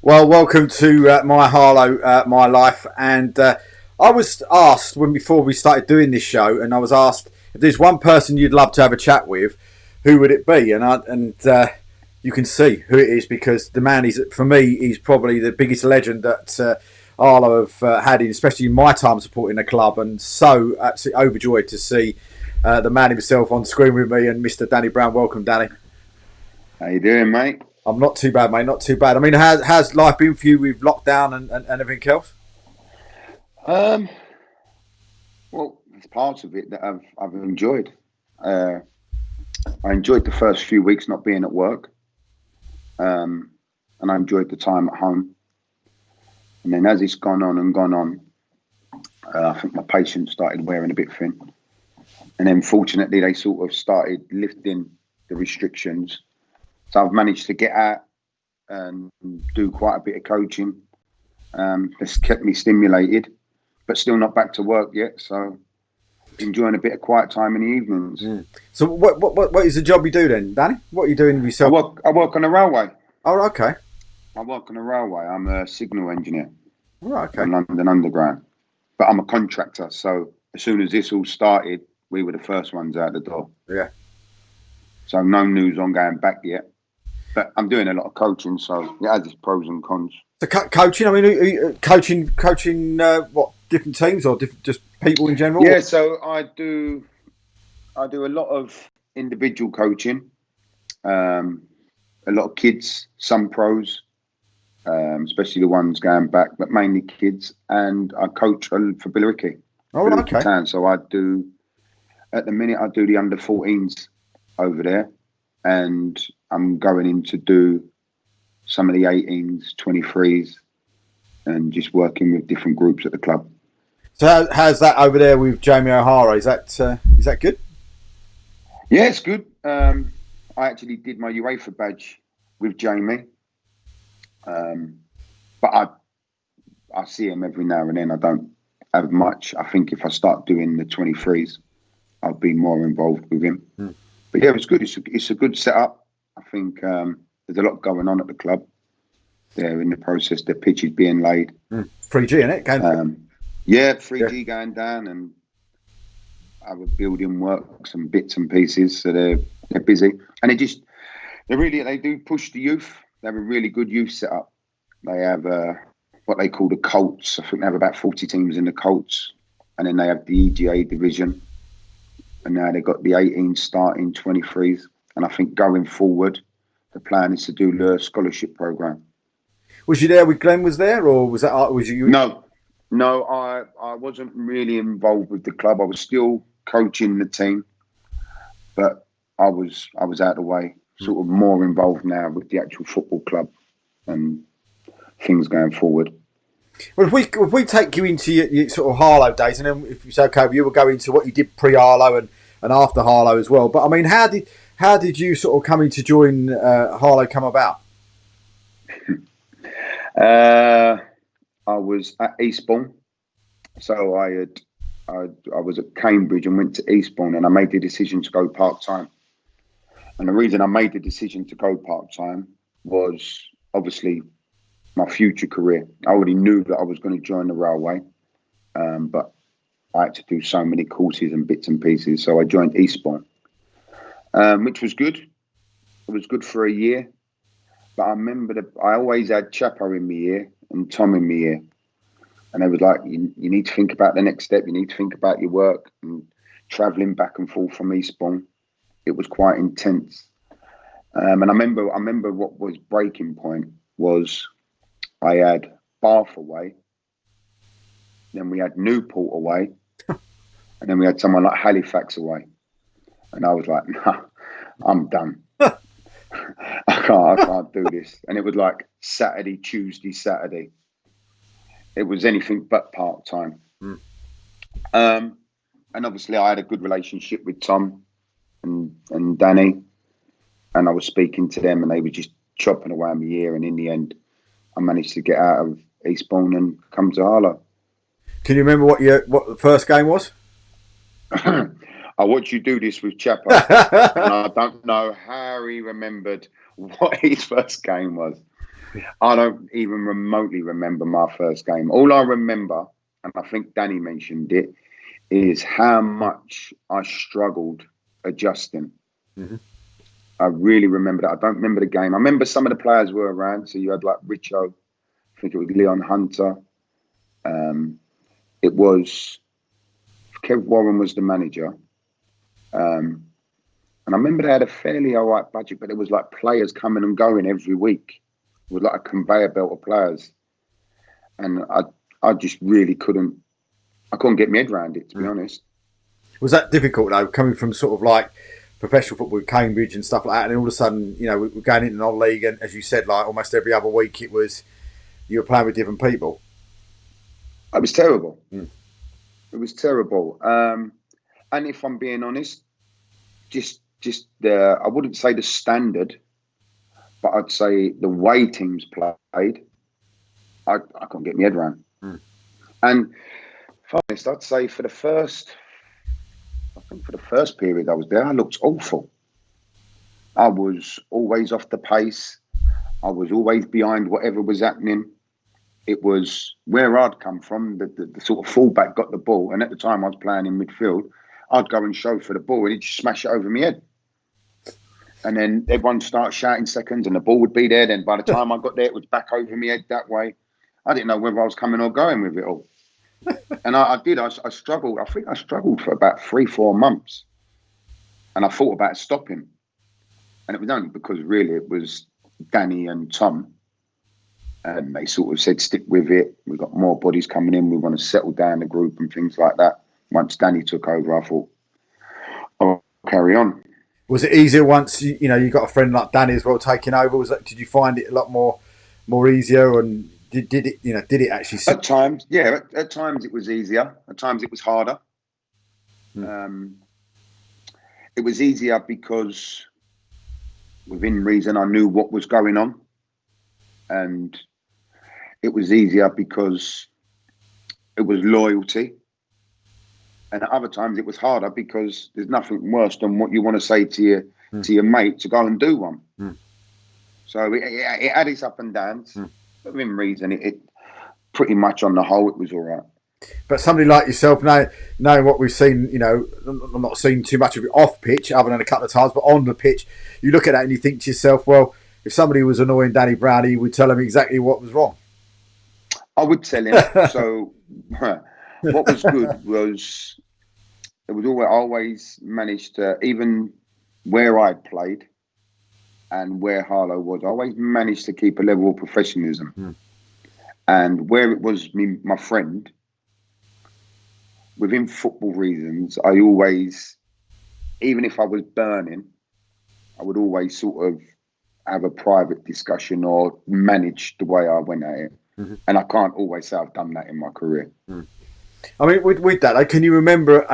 Well, welcome to my Harlow, my life. And I was asked before we started doing this show, and I was asked if there's one person you'd love to have a chat with, who would it be? And you can see who it is because the man is, for me, he's probably the biggest legend that Harlow have had, especially in my time supporting the club. And so absolutely overjoyed to see the man himself on screen with me, and Mr. Danny Brown. Welcome, Danny. How you doing, mate? I'm not too bad, mate. Not too bad. I mean, how's life been for you with lockdown and everything else? Um, well, there's parts of it that I've enjoyed. Uh, I enjoyed the first few weeks not being at work, and I enjoyed the time at home. And then as it's gone on and gone on, I think my patience started wearing a bit thin. And then fortunately, they sort of started lifting the restrictions. So I've managed to get out and do quite a bit of coaching. That's kept me stimulated, but still not back to work yet. So enjoying a bit of quiet time in the evenings. Mm. So what is the job you do then, Danny? What are you doing with I yourself? work on a railway. Oh, okay. I work on a railway. I'm a signal engineer Oh, okay. on London Underground, but I'm a contractor. So as soon as this all started, we were the first ones out the door. Yeah. So no news on going back yet. But I'm doing a lot of coaching, so it has its pros and cons. So coaching. I mean, coaching. What different teams or different just people in general? Yeah, so I do a lot of individual coaching, a lot of kids, some pros, especially the ones going back, but mainly kids. And I coach for Billericay, Oh, Billericay okay. Town. So at the minute, I do the under 14s over there, and I'm going in to do some of the 18s, 23s, and just working with different groups at the club. So how's that over there with Jamie O'Hara? Is that good? Yeah, it's good. I actually did my UEFA badge with Jamie, but I see him every now and then. I don't have much. I think if I start doing the 23s, I'll be more involved with him. Mm. But yeah, it's good. It's a good setup. I think there's a lot going on at the club. They're in the process. The pitch is being laid. 3G, isn't it? Yeah, 3G going down and other building works and bits and pieces. So they're busy, and they do push the youth. They have a really good youth setup. They have what they call the Colts. I think they have about 40 teams in the Colts, and then they have the EGA division, and now they've got the 18 starting 23s. And I think going forward, the plan is to do the scholarship program. Was you there with Glenn? Was there, or was you? No, I wasn't really involved with the club. I was still coaching the team, but I was out of the way, sort of more involved now with the actual football club and things going forward. Well, if we take you into your sort of Harlow days, and then if it's okay, you will go into what you did pre Harlow and after Harlow as well. But I mean, how did you sort of come in to join Harlow come about? I was at Eastbourne, so I was at Cambridge and went to Eastbourne, and I made the decision to go part time. And the reason I made the decision to go part time was obviously my future career. I already knew that I was going to join the railway, but I had to do so many courses and bits and pieces. So I joined Eastbourne, which was good. It was good for a year. But I remember I always had Chapo in my ear and Tom in my ear. And they was like, you need to think about the next step. You need to think about your work. And travelling back and forth from Eastbourne, it was quite intense. And I remember what was breaking point was I had Bath away, then we had Newport away, and then we had someone like Halifax away. And I was like, nah, I'm done. I can't do this. And it was like Saturday, Tuesday, Saturday. It was anything but part time. Mm. And obviously I had a good relationship with Tom and Danny, and I was speaking to them, and they were just chopping away my ear. And in the end, I managed to get out of Eastbourne and come to Harlow. Can you remember what the first game was? I watched you do this with Chapo, and I don't know how he remembered what his first game was. I don't even remotely remember my first game. All I remember, and I think Danny mentioned it, is how much I struggled adjusting. Mm-hmm. I really remember that. I don't remember the game. I remember some of the players were around. So you had like Richo, I think it was Leon Hunter. It was Kev Warren was the manager. And I remember they had a fairly all right budget, but it was like players coming and going every week. It was like a conveyor belt of players. And I just really couldn't get my head around it, to be honest. Was that difficult though, coming from sort of like professional football with Cambridge and stuff like that, and all of a sudden, you know, we're going into non-league, and as you said, like almost every other week, it was you were playing with different people. It was terrible. It was terrible. And if I'm being honest, just I wouldn't say the standard, but I'd say the way teams played, I couldn't get my head around. And if I'm honest, I'd say for the first period I was there, I looked awful. I was always off the pace. I was always behind whatever was happening. It was where I'd come from, the sort of fullback got the ball, and at the time I was playing in midfield, I'd go and show for the ball and he'd just smash it over my head. And then everyone started shouting seconds and the ball would be there. Then by the time I got there, it was back over my head that way. I didn't know whether I was coming or going with it all. And I struggled. I think I struggled for about 3-4 months. And I thought about stopping. And it was only because really it was Danny and Tom. And they sort of said, stick with it. We've got more bodies coming in. We want to settle down the group and things like that. Once Danny took over, I thought, I'll carry on. Was it easier once you got a friend like Danny as well taking over? Did you find it a lot more easier, and did it actually? At times, yeah. At times it was easier. At times it was harder. It was easier because within reason I knew what was going on, and it was easier because it was loyalty. And at other times it was harder because there's nothing worse than what you want to say to your mate to go and do one. So it had its up and downs. But within reason, it pretty much on the whole, it was all right. But somebody like yourself, knowing what we've seen, I'm not seen too much of it off pitch, other than a couple of times, but on the pitch, you look at that and you think to yourself, well, if somebody was annoying Danny Brown, he would tell him exactly what was wrong. I would tell him. So what was good was it was always managed to, even where I played and where Harlow was, I always managed to keep a level of professionalism. And where it was my friend, within football reasons, I always, even if I was burning, I would always sort of have a private discussion or manage the way I went at it. And I can't always say I've done that in my career. I mean, with that, can you remember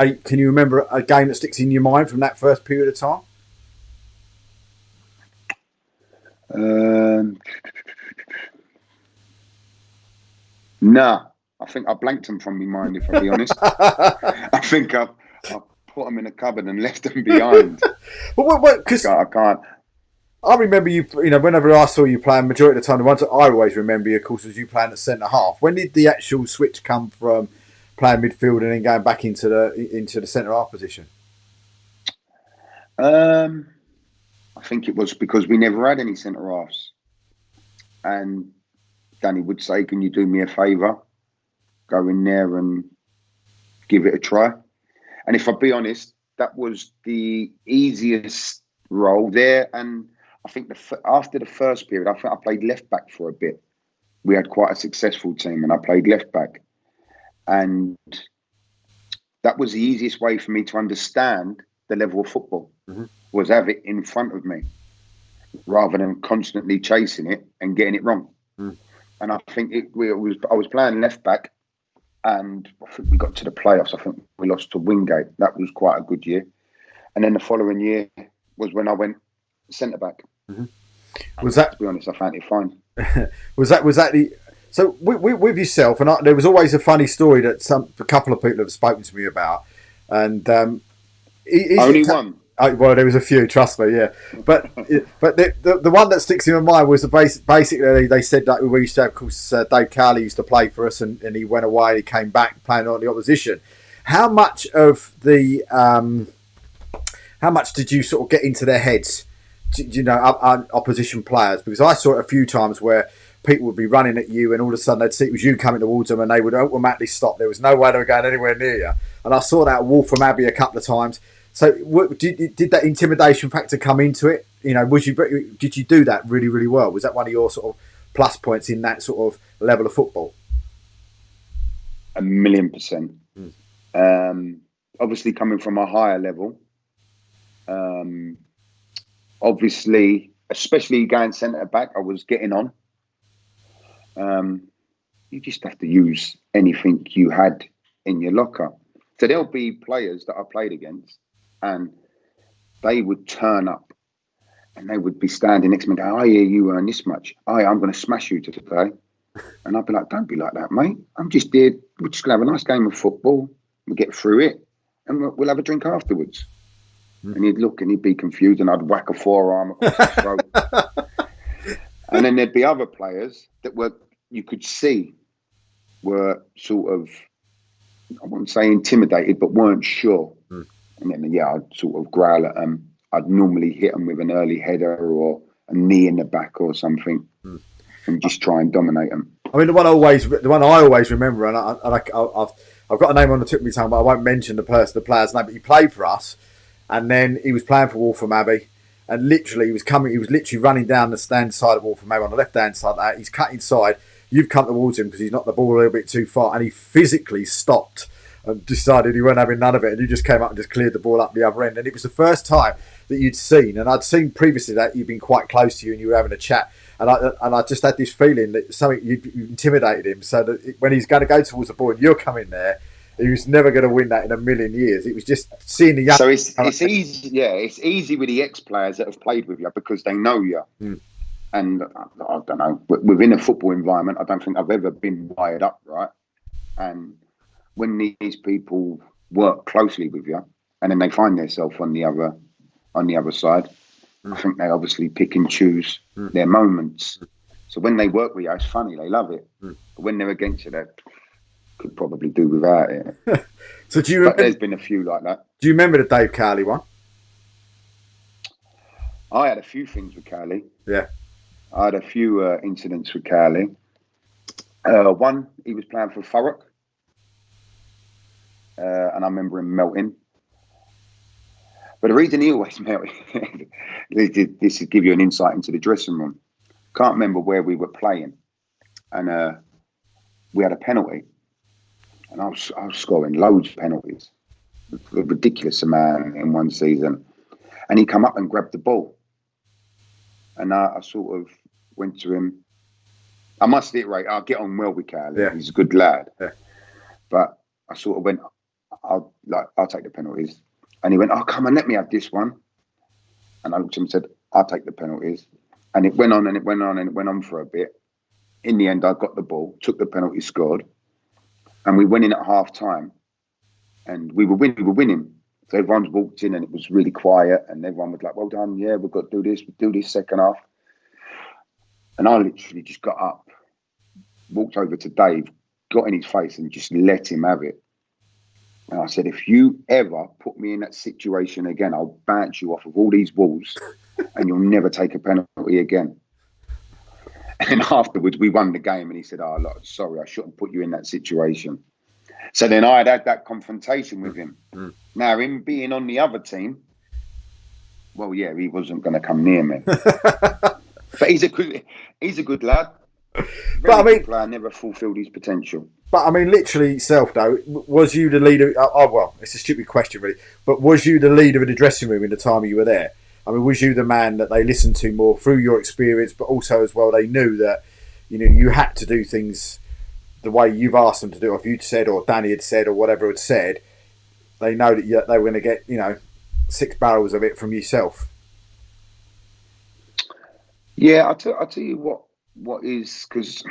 a game that sticks in your mind from that first period of time? No, I think I blanked them from my mind, if I'll be honest. I think I put them in a cupboard and left them behind. Because I can't. I remember you, whenever I saw you playing, majority of the time, the ones that I always remember, of course, was you playing at centre half. When did the actual switch come from playing midfield and then going back into the centre half position? I think it was because we never had any centre halves, and Danny would say, "Can you do me a favour? Go in there and give it a try." And if I'll be honest, that was the easiest role there. And I think after the first period, I think I played left back for a bit. We had quite a successful team, and I played left back. And that was the easiest way for me to understand the level of football, was have it in front of me rather than constantly chasing it and getting it wrong. And I think I was playing left back, and I think we got to the playoffs. I think we lost to Wingate. That was quite a good year. And then the following year was when I went centre back. Was that, to be honest, I found it fine. was that the... So with yourself, and there was always a funny story that a couple of people have spoken to me about, and only one. Well, there was a few, trust me, yeah. But the one that sticks in my mind was basically they said that we used to have, of course, Dave Cowley used to play for us, and he went away. He came back playing on the opposition. How much of the how much did you sort of get into their heads? Opposition players, because I saw it a few times where people would be running at you, and all of a sudden they'd see it was you coming towards them, and they would automatically stop. There was no way they were going anywhere near you. And I saw that at Waltham Abbey a couple of times. So, did that intimidation factor come into it? Did you do that really, really well? Was that one of your sort of plus points in that sort of level of football? 1,000,000%. Obviously, coming from a higher level, obviously, especially going centre back, I was getting on. You just have to use anything you had in your locker. So there'll be players that I played against, and they would turn up, and they would be standing next to me and go, "Oh yeah, you earn this much. Oh yeah, I'm going to smash you today." And I'd be like, "Don't be like that, mate. I'm just here. We're just going to have a nice game of football. We'll get through it, and we'll have a drink afterwards." And he'd look and he'd be confused, and I'd whack a forearm across his throat. And then there'd be other players that you could see were sort of, I wouldn't say intimidated, but weren't sure. And then, I'd sort of growl at them. I'd normally hit them with an early header or a knee in the back or something, and just try and dominate them. I mean, the one I always remember, and I've got a name on the tip of my tongue, but I won't mention the player's name. But he played for us, and then he was playing for Waltham Abbey, and literally he was literally running down the stand side of Waltham Abbey on the left hand side. Like that. He's cut inside. You've come towards him because he's knocked the ball a little bit too far, and he physically stopped and decided he wasn't having none of it, and you just came up and just cleared the ball up the other end. And it was the first time that you'd seen, and I'd seen previously that you'd been quite close to you and you were having a chat, and I just had this feeling that you intimidated him, so that when he's going to go towards the ball and you're coming there, he was never going to win that in a million years. It was just seeing the young. So it's easy, it's easy with the ex-players that have played with you because they know you. And I don't know, within a football environment, I don't think I've ever been wired up right. And when these people work closely with you, and then they find themselves on the other side, I think they obviously pick and choose their moments. So when they work with you, it's funny, they love it. But when they're against you, they could probably do without it. So do you remember? But there's been a few like that. Do you remember the Dave Cowley one? I had a few things with Cowley. Yeah. I had a few incidents with Cowley. One, he was playing for Thurrock, and I remember him melting. But the reason he always melted, this will give you an insight into the dressing room. Can't remember where we were playing, and we had a penalty, and I was scoring loads of penalties, a ridiculous amount in one season. And he come up and grabbed the ball. And I sort of went to him. I must iterate, I'll get on well with Cowley. Yeah. He's a good lad. Yeah. But I sort of went, I'll take the penalties. And he went, "Oh, come on, let me have this one." And I looked at him and said, "I'll take the penalties." And it went on and it went on and it went on for a bit. In the end, I got the ball, took the penalty, scored. And we went in at half time. And we were winning. So everyone's walked in and it was really quiet, and everyone was like, "Well done, yeah, we've got to do this, we'll do this second half." And I literally just got up, walked over to Dave, got in his face and just let him have it. And I said, "If you ever put me in that situation again, I'll bounce you off of all these walls and you'll never take a penalty again." And afterwards we won the game, and he said, "Oh, look, sorry, I shouldn't put you in that situation." So then I had that confrontation with him. Now, him being on the other team, well, yeah, he wasn't going to come near me. But he's a good lad. But I mean, player, never fulfilled his potential. But I mean, literally itself, though, was you the leader? Well, it's a stupid question, really. But was you the leader of the dressing room in the time you were there? I mean, was you the man that they listened to more through your experience, but also as well they knew that you had to do things the way you've asked them to do, or if you'd said, or Danny had said, or whatever had said, they know that they were going to get 6 barrels of it from yourself. Yeah, I'll tell you what is, because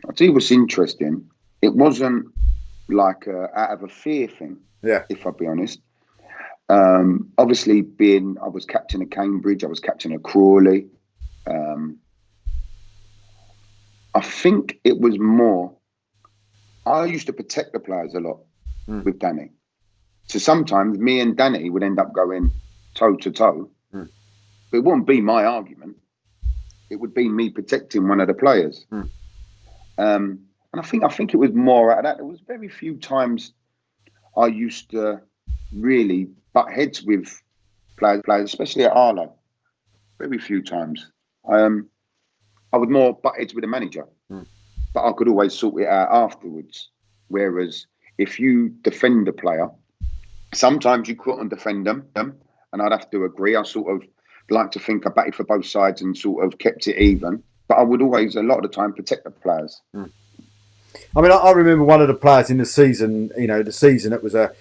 I'll tell you what's interesting. It wasn't like out of a fear thing. Yeah. If I'll be honest, Obviously, I was captain of Cambridge, I was captain of Crawley. I think it was more. I used to protect the players a lot with Danny. So sometimes me and Danny would end up going toe to toe. But it wouldn't be my argument. It would be me protecting one of the players. And I think it was more out of that. There was very few times I used to really butt heads with players, especially at Harlow. Very few times. I would more butt heads with the manager, but I could always sort it out afterwards. Whereas if you defend a player, sometimes you couldn't defend them, and I'd have to agree. I sort of like to think I batted for both sides and sort of kept it even. But I would always, a lot of the time, protect the players. I mean, I remember one of the players in the season. The season that was a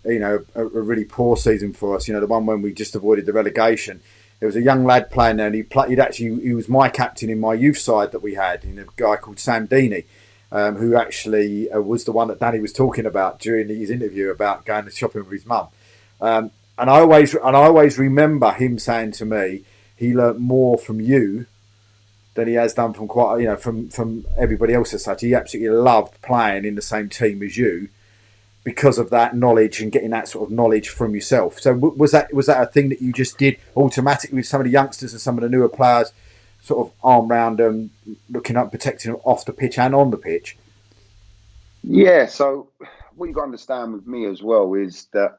really poor season for us. The one when we just avoided the relegation. There was a young lad playing there, and he was my captain in my youth side that we had. A guy called Sam Deeney, who actually was the one that Danny was talking about during his interview about going to shopping with his mum. And I always remember him saying to me, he learnt more from you than he has done from from everybody else as such. He absolutely loved playing in the same team as you, because of that knowledge and getting that sort of knowledge from yourself. So was that a thing that you just did automatically with some of the youngsters and some of the newer players, sort of arm round them, looking up, protecting them off the pitch and on the pitch? Yeah, so what you got to understand with me as well is that,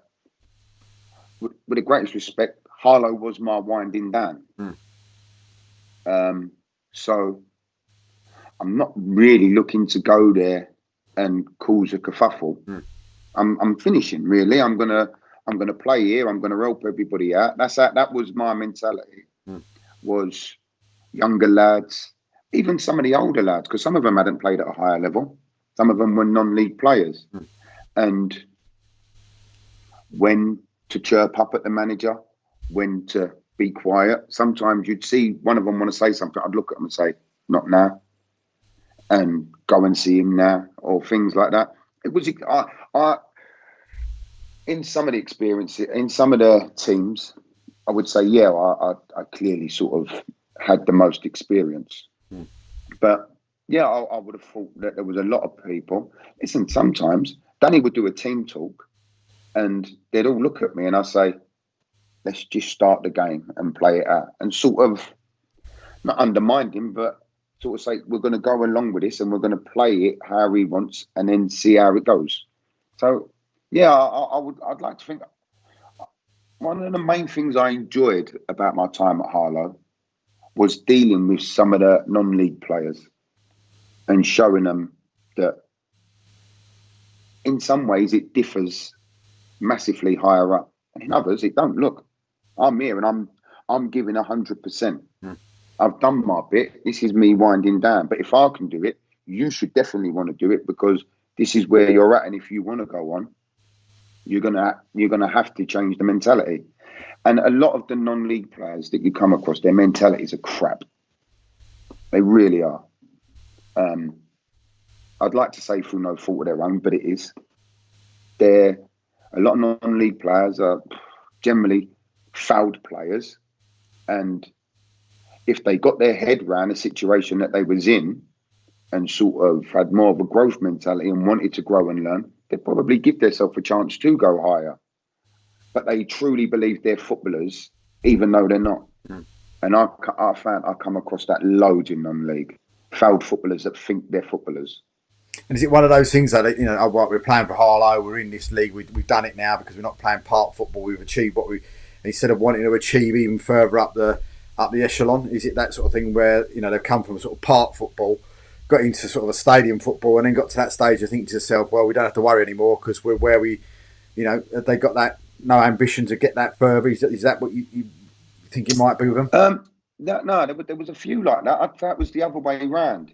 with the greatest respect, Harlow was my winding down. So I'm not really looking to go there and cause a kerfuffle. I'm finishing, really. I'm gonna play here. I'm gonna help everybody out. That was my mentality. Was younger lads, even some of the older lads, because some of them hadn't played at a higher level. Some of them were non-league players, and when to chirp up at the manager, when to be quiet. Sometimes you'd see one of them want to say something. I'd look at them and say, "Not now," and go and see him now, or things like that. It was in some of the experiences, in some of the teams, I would say, yeah, I clearly sort of had the most experience. But yeah, I would have thought that there was a lot of people. Listen, sometimes Danny would do a team talk, and they'd all look at me, and I'd say, "Let's just start the game and play it out," and sort of not undermine him, but sort of say, "We're going to go along with this, and we're going to play it how he wants, and then see how it goes." So yeah, I'd like to think one of the main things I enjoyed about my time at Harlow was dealing with some of the non-league players and showing them that in some ways it differs massively higher up, and in others it don't. Look, I'm here and I'm giving 100%. I've done my bit. This is me winding down. But if I can do it, you should definitely want to do it, because this is where you're at. And if you want to go on, you're gonna have to change the mentality. And a lot of the non-league players that you come across, their mentalities are crap. They really are. I'd like to say through no fault of their own, but it is. A lot of non-league players are generally fouled players, and if they got their head around the situation that they was in and sort of had more of a growth mentality and wanted to grow and learn, they'd probably give themselves a chance to go higher. But they truly believe they're footballers, even though they're not. And I found I come across that loads in non-league. Fouled footballers that think they're footballers. And is it one of those things that, we're playing for Harlow, we're in this league, we've done it now because we're not playing park football, we've achieved what we, instead of wanting to achieve even further up the echelon, is it that sort of thing where, they've come from sort of park football, got into sort of a stadium football, and then got to that stage of thinking to yourself, well, we don't have to worry anymore because we're where we, they got that, no ambition to get that further. Is that what you think it might be with them? No, there was a few like that. I thought it was the other way around,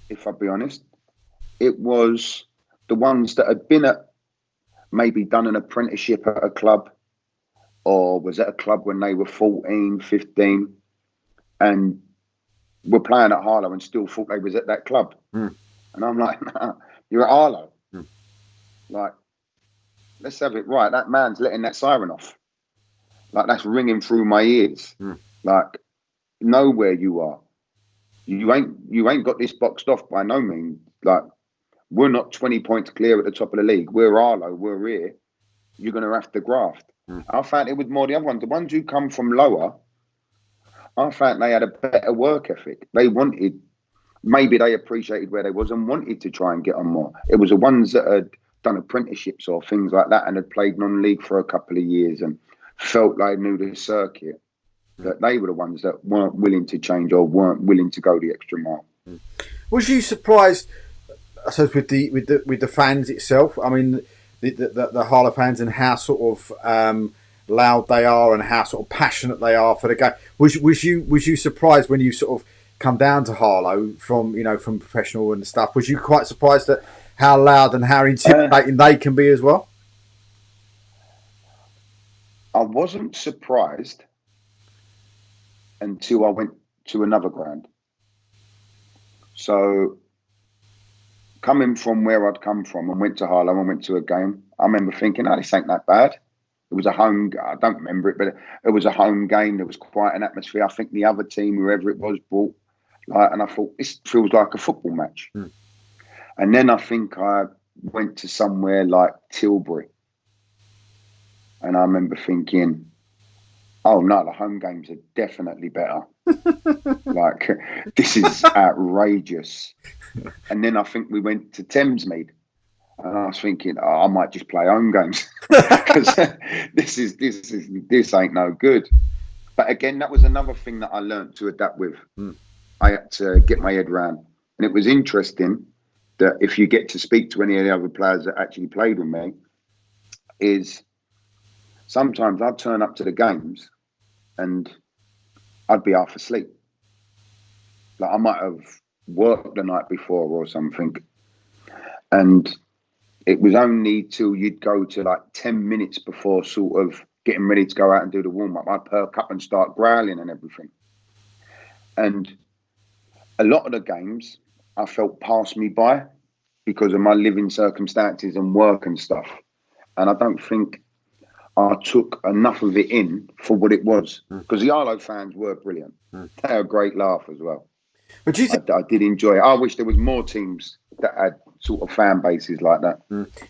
if I'll be honest. It was the ones that had been maybe done an apprenticeship at a club, or was at a club when they were 14, 15, and were playing at Harlow and still thought they was at that club. And I'm like, nah, you're at Harlow. Like, let's have it right. That man's letting that siren off. Like that's ringing through my ears. Like know where you are. You ain't got this boxed off by no means. Like we're not 20 points clear at the top of the league. We're Harlow. We're here. You're going to have to graft. I found it was more the other ones. The ones who come from lower, I found they had a better work ethic. They wanted, maybe they appreciated where they was and wanted to try and get on more. It was the ones that had done apprenticeships or things like that and had played non-league for a couple of years and felt they knew the circuit, that they were the ones that weren't willing to change or weren't willing to go the extra mile. Was you surprised, I suppose, with the fans itself? I mean, the Harlow fans and how sort of loud they are and how sort of passionate they are for the game. Was you surprised when you sort of come down to Harlow from from professional and stuff? Was you quite surprised at how loud and how intimidating they can be as well? I wasn't surprised until I went to another ground. So coming from where I'd come from and went to Harlow and went to a game, I remember thinking, oh, this ain't that bad. It was a home, I don't remember it, but it was a home game. There was quite an atmosphere. I think the other team, whoever it was, brought, and I thought, this feels like a football match. And then I think I went to somewhere like Tilbury. And I remember thinking, oh no, the home games are definitely better. Like, this is outrageous. And then I think we went to Thamesmead. And I was thinking, oh, I might just play home games because this ain't no good. But again, that was another thing that I learned to adapt with. I had to get my head around, and it was interesting that if you get to speak to any of the other players that actually played with me, is sometimes I'd turn up to the games and I'd be half asleep. Like I might have worked the night before or something, and it was only till you'd go to like 10 minutes before sort of getting ready to go out and do the warm-up, I'd perk up and start growling and everything. And a lot of the games I felt passed me by because of my living circumstances and work and stuff. And I don't think I took enough of it in for what it was. Because the Harlow fans were brilliant. They had a great laugh as well. But do you think I did enjoy it. I wish there was more teams that had sort of fan bases like that.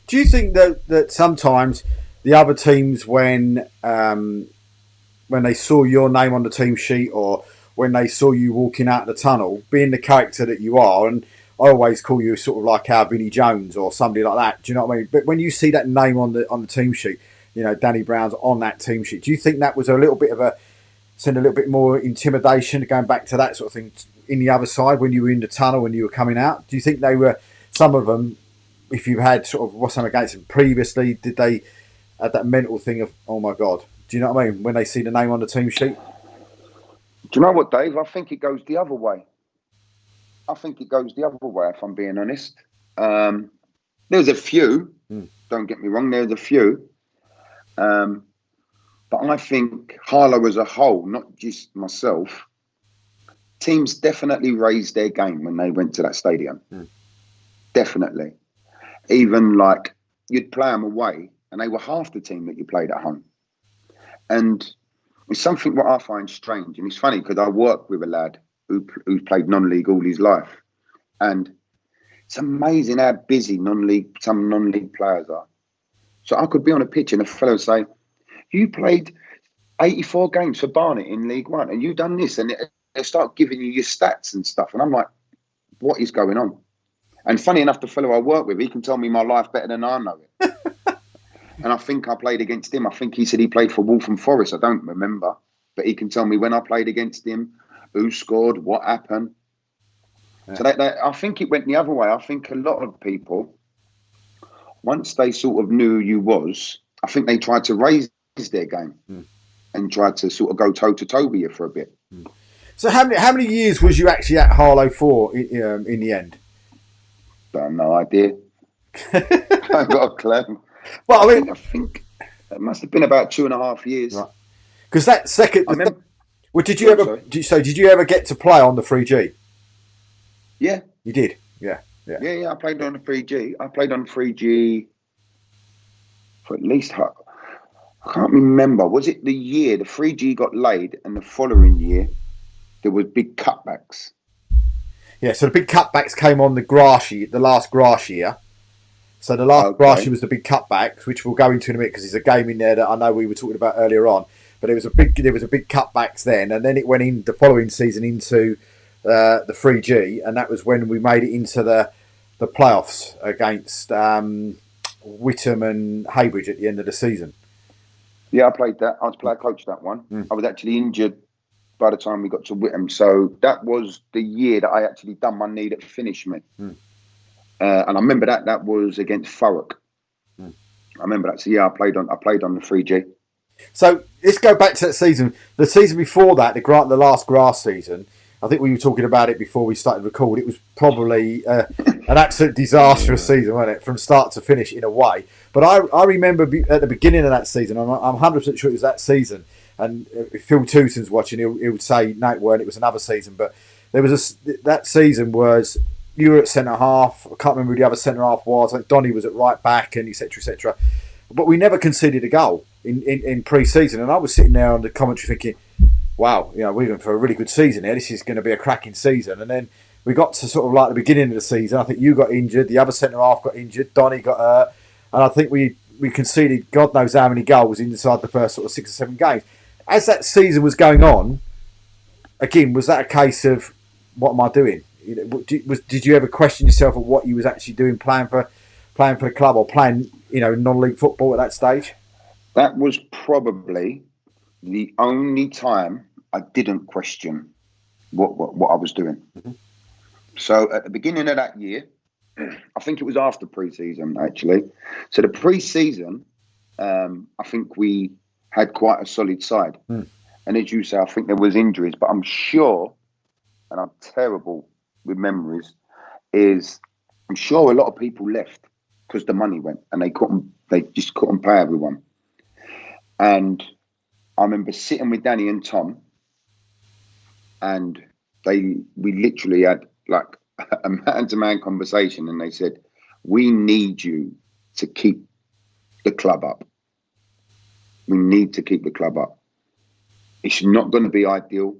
Do you think that sometimes the other teams, when they saw your name on the team sheet or when they saw you walking out the tunnel, being the character that you are, and I always call you sort of like our Vinnie Jones or somebody like that. Do you know what I mean? But when you see that name on the team sheet, Danny Brown's on that team sheet. Do you think that was a little bit more intimidation, going back to that sort of thing in the other side when you were in the tunnel, when you were coming out? Do you think they were, some of them, if you had sort of what's something against them previously, did they have that mental thing of, oh my God? Do you know what I mean? When they see the name on the team sheet? Do you know what, Dave? I think it goes the other way. If I'm being honest. There's a few, don't get me wrong, there's a few. But I think Harlow as a whole, not just myself, teams definitely raised their game when they went to that stadium. Definitely. Even like you'd play them away and they were half the team that you played at home. And it's something what I find strange. And it's funny because I work with a lad who's played non-league all his life. And it's amazing how busy some non-league players are. So I could be on a pitch and a fellow would say, you played 84 games for Barnet in League One and you done this. And they start giving you your stats and stuff. And I'm like, what is going on? And funny enough, the fellow I work with, he can tell me my life better than I know it. And I think I played against him. I think he said he played for Waltham Forest. I don't remember. But he can tell me when I played against him, who scored, what happened. Yeah. So I think it went the other way. I think a lot of people, once they sort of knew who you was, I think they tried to raise their game and tried to sort of go toe-to-toe with you for a bit. So how many years was you actually at Harlow for in the end? I have no idea. I've got a clue. Well, I think it must have been about 2.5 years. Right. Because that second... Well, did you ever get to play on the 3G? Yeah. You did? Yeah. I played on the 3G. I played on 3G for at least... I can't remember. Was it the year the 3G got laid, and the following year there was big cutbacks? Yeah, so the big cutbacks came on the last grass year. So the last grass Okay. year was the big cutbacks, which we'll go into in a minute because there's a game in there that I know we were talking about earlier on. But there was a big cutbacks then, and then it went in the following season into the 3G, and that was when we made it into the playoffs against Whittam and Haybridge at the end of the season. Yeah, I played that. I was player coach that one. Mm. I was actually injured by the time we got to Whittam, so that was the year that I actually done my knee that finished me. Mm. And I remember that was against Thurrock. Mm. I remember that. So yeah, I played on the 3G. So let's go back to that season. The season before that, the last grass season. I think we were talking about it before we started recording. It was probably an absolute disastrous season, wasn't it, from start to finish in a way. But I remember at the beginning of that season, I'm 100% sure it was that season. And if Phil Tewson's watching, he would say, no, it weren't. It was another season. But that season was you were at centre half. I can't remember who the other centre half was. I think Donny was at right back, and etc. etc. But we never conceded a goal in pre-season, and I was sitting there on the commentary thinking, wow, we're in for a really good season here. This is going to be a cracking season. And then we got to sort of like the beginning of the season. I think you got injured, the other centre half got injured, Donny got hurt, and I think we conceded God knows how many goals inside the first sort of 6 or 7 games. As that season was going on, again, was that a case of what am I doing? Did you ever question yourself of what you was actually doing, playing for the club or playing non-league football at that stage? That was probably the only time I didn't question what I was doing. Mm-hmm. So at the beginning of that year, I think it was after pre-season actually. So the pre-season, I think we had quite a solid side. Mm. And as you say, I think there was injuries, but I'm sure, and I'm terrible with memories, I'm sure a lot of people left because the money went and they just couldn't pay everyone. And I remember sitting with Danny and Tom, and we literally had like a man-to-man conversation, and they said, "We need you to keep the club up. We need to keep the club up. It's not going to be ideal.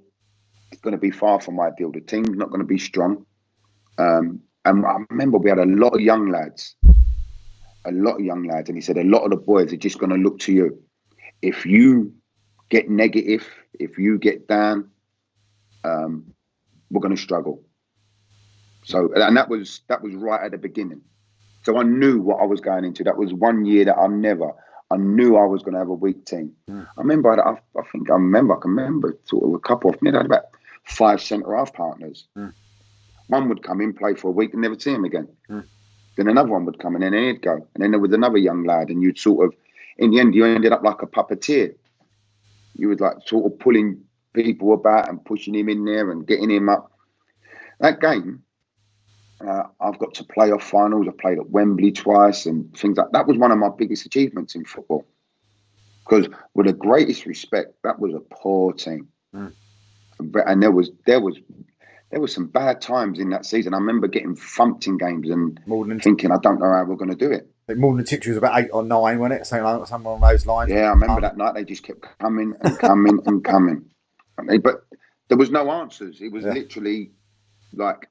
It's going to be far from ideal. The team's not going to be strong." And I remember we had a lot of young lads, and he said, "A lot of the boys are just going to look to you. If you get negative, if you get down, we're going to struggle." So, and that was right at the beginning. So I knew what I was going into. That was one year that I knew I was going to have a weak team. Mm. I remember, I can remember sort of a couple of, I had about 5 centre-half partners. Mm. One would come in, play for a week and never see him again. Mm. Then another one would come in and then he'd go. And then there was another young lad, and you'd sort of, in the end, you ended up like a puppeteer. You was like sort of pulling people about and pushing him in there and getting him up. That game, I've got to playoff finals. I played at Wembley twice and things like that. That was one of my biggest achievements in football. Because with the greatest respect, that was a poor team. Mm. And there was some bad times in that season. I remember getting thumped in games and thinking, I don't know how we're going to do it. More than was about 8 or 9, wasn't it? Something along those lines. Yeah, I remember that night. They just kept coming and coming and coming. But there was no answers. It was literally like...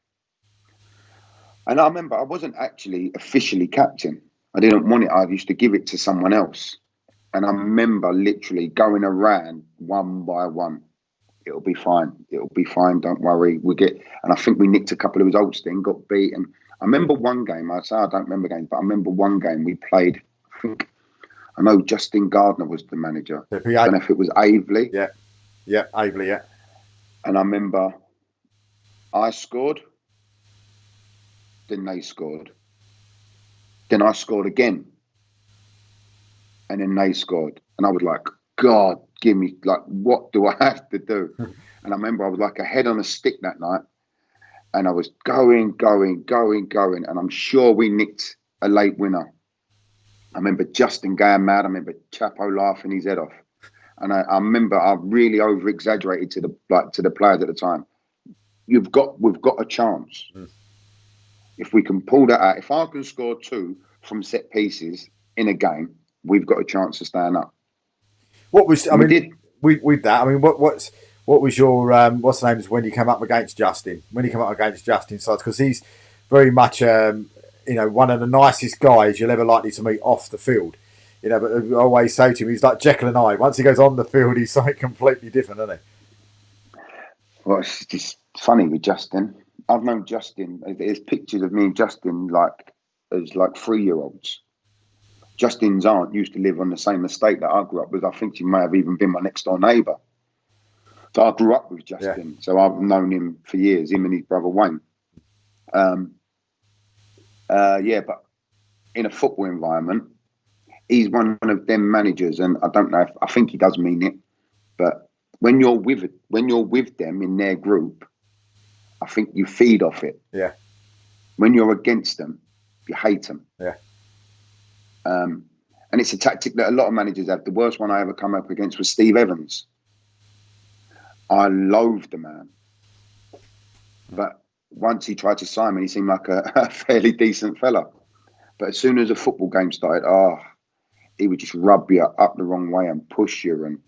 And I remember I wasn't actually officially captain. I didn't want it. I used to give it to someone else. And I remember literally going around one by one. It'll be fine. It'll be fine. Don't worry. And I think we nicked a couple of results then, got beaten. I remember one game. I say I don't remember games, but I remember one game we played. I know Justin Gardner was the manager. I don't know if it was Aveley. Yeah, Aveley, yeah. And I remember I scored. Then they scored. Then I scored again. And then they scored. And I was like, God, give me, like, what do I have to do? And I remember I was like a head on a stick that night. And I was going. And I'm sure we nicked a late winner. I remember Justin going mad. I remember Chapo laughing his head off. And I remember I really over-exaggerated to the players at the time. We've got a chance. Mm. If we can pull that out, if I can score 2 from set pieces in a game, we've got a chance to stand up. What was I We mean did. with that? I mean, what was your what's the name is when you came up against Justin? When you came up against Justin sides because he's very much one of the nicest guys you'll ever likely to meet off the field. But I always say to him, he's like Jekyll and Hyde. Once he goes on the field, he's something completely different, isn't Well, it's just funny with Justin. I've known Justin. There's pictures of me and Justin as 3-year-olds. Justin's aunt used to live on the same estate that I grew up with. I think she may have even been my next door neighbour. So I grew up with Justin. Yeah. So I've known him for years, him and his brother Wayne. But in a football environment, he's one of them managers, and I don't know I think he does mean it, but when you're with them in their group, I think you feed off it. Yeah. When you're against them, you hate them. Yeah. And it's a tactic that a lot of managers have. The worst one I ever come up against was Steve Evans. I loathed the man. But once he tried to sign me, he seemed like a fairly decent fella. But as soon as a football game started, he would just rub you up the wrong way and push you. And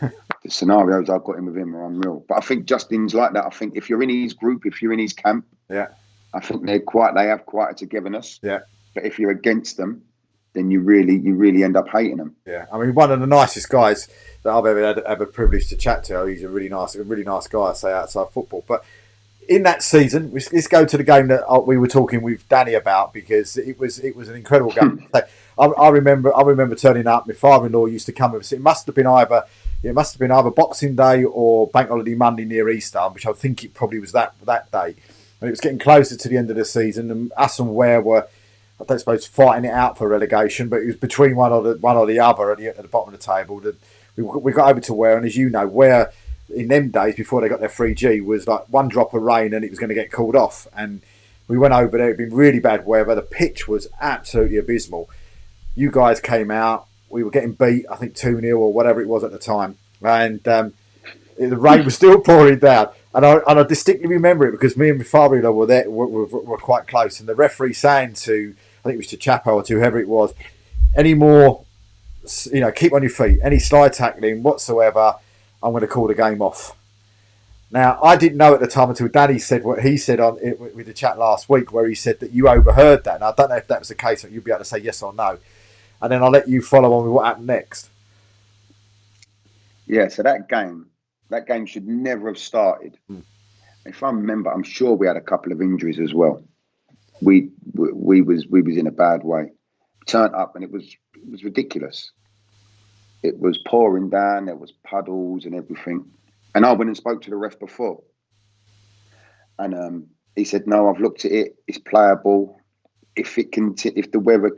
the scenarios I've got in with him are unreal. But I think Justin's like that. I think if you're in his group, if you're in his camp, yeah, I think they have quite a togetherness. Yeah. But if you're against them, then you really end up hating them. Yeah, I mean, one of the nicest guys that I've ever had a privilege to chat to. He's a really nice guy, I say, outside football. But in that season, let's go to the game that we were talking with Danny about because it was an incredible game. I remember turning up. My father-in-law used to come with us. It must have been either Boxing Day or Bank Holiday Monday near Easter, which I think it probably was that day. And it was getting closer to the end of the season, and us and Ware were, I don't suppose, fighting it out for relegation, but it was between one or the other at the bottom of the table. We got over to Ware, and as you know, Ware in them days before they got their 3G was like one drop of rain and it was going to get called off. And we went over there. It'd been really bad weather. The pitch was absolutely abysmal. You guys came out. We were getting beat, I think 2-0 or whatever it was at the time, and the rain was still pouring down. And I distinctly remember it because me and my father-in-law were there, were quite close, and the referee saying to, I think it was to Chapo or to whoever it was, any more, keep on your feet, any slide tackling whatsoever, I'm going to call the game off. Now, I didn't know at the time until Danny said what he said on it with the chat last week, where he said that you overheard that. And I don't know if that was the case, or you'd be able to say yes or no. And then I'll let you follow on with what happened next. Yeah, so that game should never have started. If I remember, I'm sure we had a couple of injuries as well. We was in a bad way. Turned up and it was ridiculous. It was pouring down. There was puddles and everything. And I went and spoke to the ref before, and he said, "No, I've looked at it. It's playable. If the weather,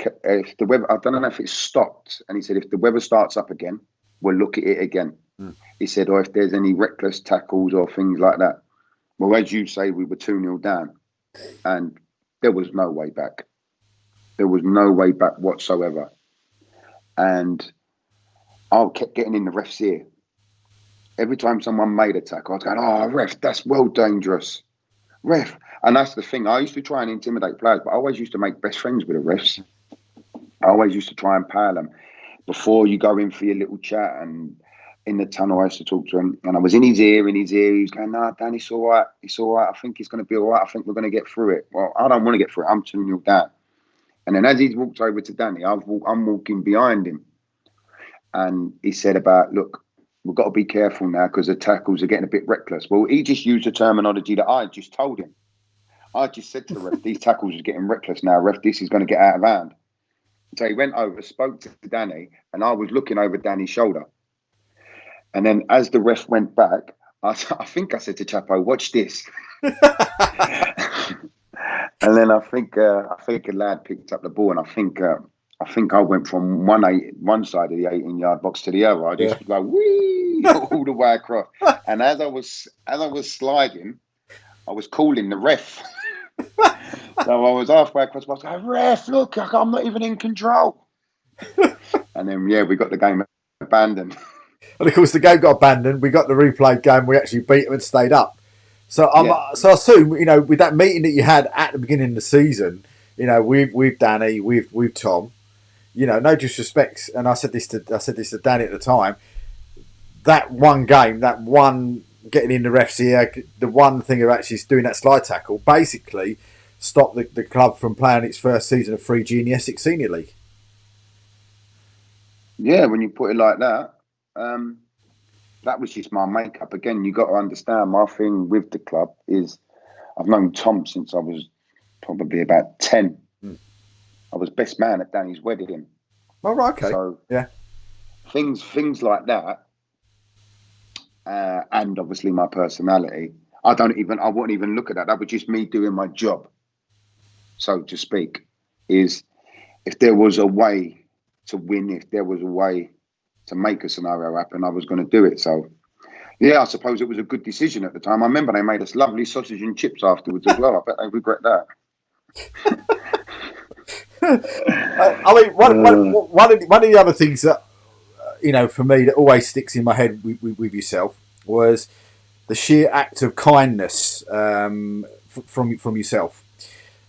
I don't know if it stopped." And he said, "If the weather starts up again, we'll look at it again." He said, "Or if there's any reckless tackles or things like that." Well, as you say, we were 2-0 down, and there was no way back. There was no way back whatsoever. And I kept getting in the ref's ear. Every time someone made a tackle, I was going, "Oh, ref, that's well dangerous. Ref." And that's the thing. I used to try and intimidate players, but I always used to make best friends with the refs. I always used to try and pal them. Before you go in for your little chat, and in the tunnel, I used to talk to him. And I was in his ear. He was going, "No, Dan, it's all right. It's all right. I think it's going to be all right. I think we're going to get through it." Well, I don't want to get through it. I'm 2-0 down. And then as he's walked over to Danny, I'm walking behind him. And he said about, "Look, we've got to be careful now because the tackles are getting a bit reckless." Well, he just used the terminology that I just told him. I just said to the ref, "These tackles are getting reckless now, ref. This is going to get out of hand." So he went over, spoke to Danny, and I was looking over Danny's shoulder. And then as the ref went back, I think I said to Chapo, "Watch this." And then I think a lad picked up the ball, and I think I went from one side of the 18-yard box to the other. I just was like, whee, all the way across. And as I was sliding, I was calling the ref. So I was halfway across. I was like, "Ref, look, I'm not even in control." And then we got the game abandoned. And of course, the game got abandoned. We got the replay game. We actually beat them and stayed up. So so I assume, with that meeting that you had at the beginning of the season, with Danny, with Tom, no disrespect, and I said this to Danny at the time. That one game, that one getting in the ref's ear, the one thing of actually doing that slide tackle, basically stopped the club from playing its first season of 3G in the Essex Senior League. Yeah, when you put it like that, that was just my makeup. Again, you got to understand my thing with the club is I've known Tom since I was probably about 10. I was best man at Danny's wedding. Oh, right, okay. So yeah, things like that, and obviously my personality. I wouldn't even look at that. That was just me doing my job, so to speak. Is if there was a way to win, if there was a way to make a scenario happen, I was going to do it. So, yeah, I suppose it was a good decision at the time. I remember they made us lovely sausage and chips afterwards as well. I bet they regret that. I mean, one of the other things that for me that always sticks in my head with yourself was the sheer act of kindness from yourself.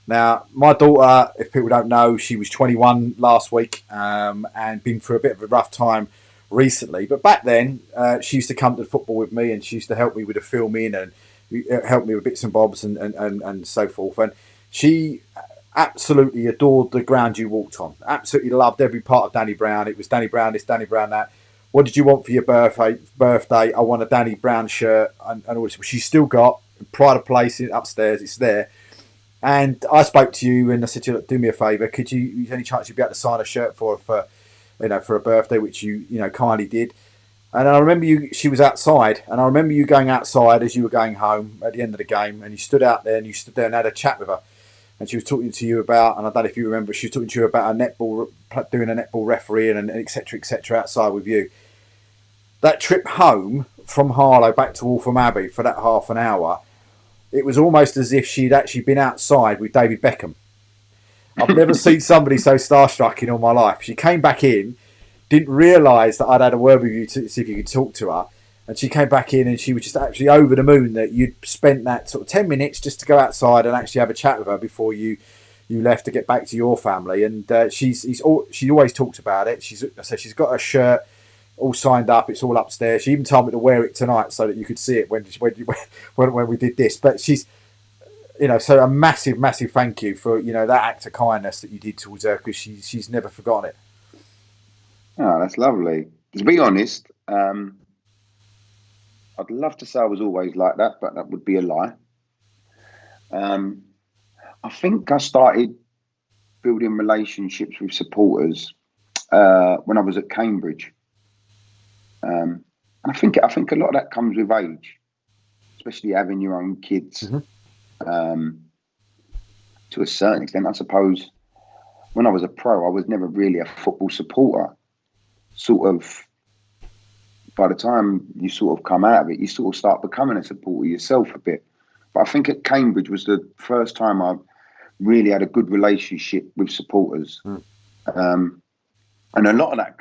Now, my daughter, if people don't know, she was 21 last week and been through a bit of a rough time recently. But back then, she used to come to the football with me, and she used to help me with the filming and help me with bits and bobs and so forth. And she absolutely adored the ground you walked on. Absolutely loved every part of Danny Brown. It was Danny Brown this, Danny Brown that. What did you want for your birthday? I want a Danny Brown shirt and all this. She's still got pride of place upstairs. It's there. And I spoke to you and I said to you, look, do me a favour. Could you, any chance you'd be able to sign a shirt for her for a birthday, which you kindly did. And I remember she was outside, and I remember you going outside as you were going home at the end of the game, and you stood out there and you stood there and had a chat with her. And she was talking to you about, and I don't know if you remember, she was talking to you about doing a netball refereeing and et cetera, outside with you. That trip home from Harlow back to Waltham Abbey for that half an hour, it was almost as if she'd actually been outside with David Beckham. I've never seen somebody so starstruck in all my life. She came back in, didn't realise that I'd had a word with you to see if you could talk to her. And she came back in and she was just actually over the moon that you'd spent that sort of 10 minutes just to go outside and actually have a chat with her before you left to get back to your family. And she always talks about it. She's got her shirt all signed up. It's all upstairs. She even told me to wear it tonight so that you could see it when we did this. But she's, so a massive, massive thank you for, that act of kindness that you did towards her, because she's never forgotten it. Oh, that's lovely. To be honest, I'd love to say I was always like that, but that would be a lie. I think I started building relationships with supporters when I was at Cambridge. And I think a lot of that comes with age, especially having your own kids. Mm-hmm. To a certain extent, I suppose, when I was a pro, I was never really a football supporter. Sort of, by the time you sort of come out of it, you sort of start becoming a supporter yourself a bit. But I think at Cambridge was the first time I really had a good relationship with supporters. And a lot of that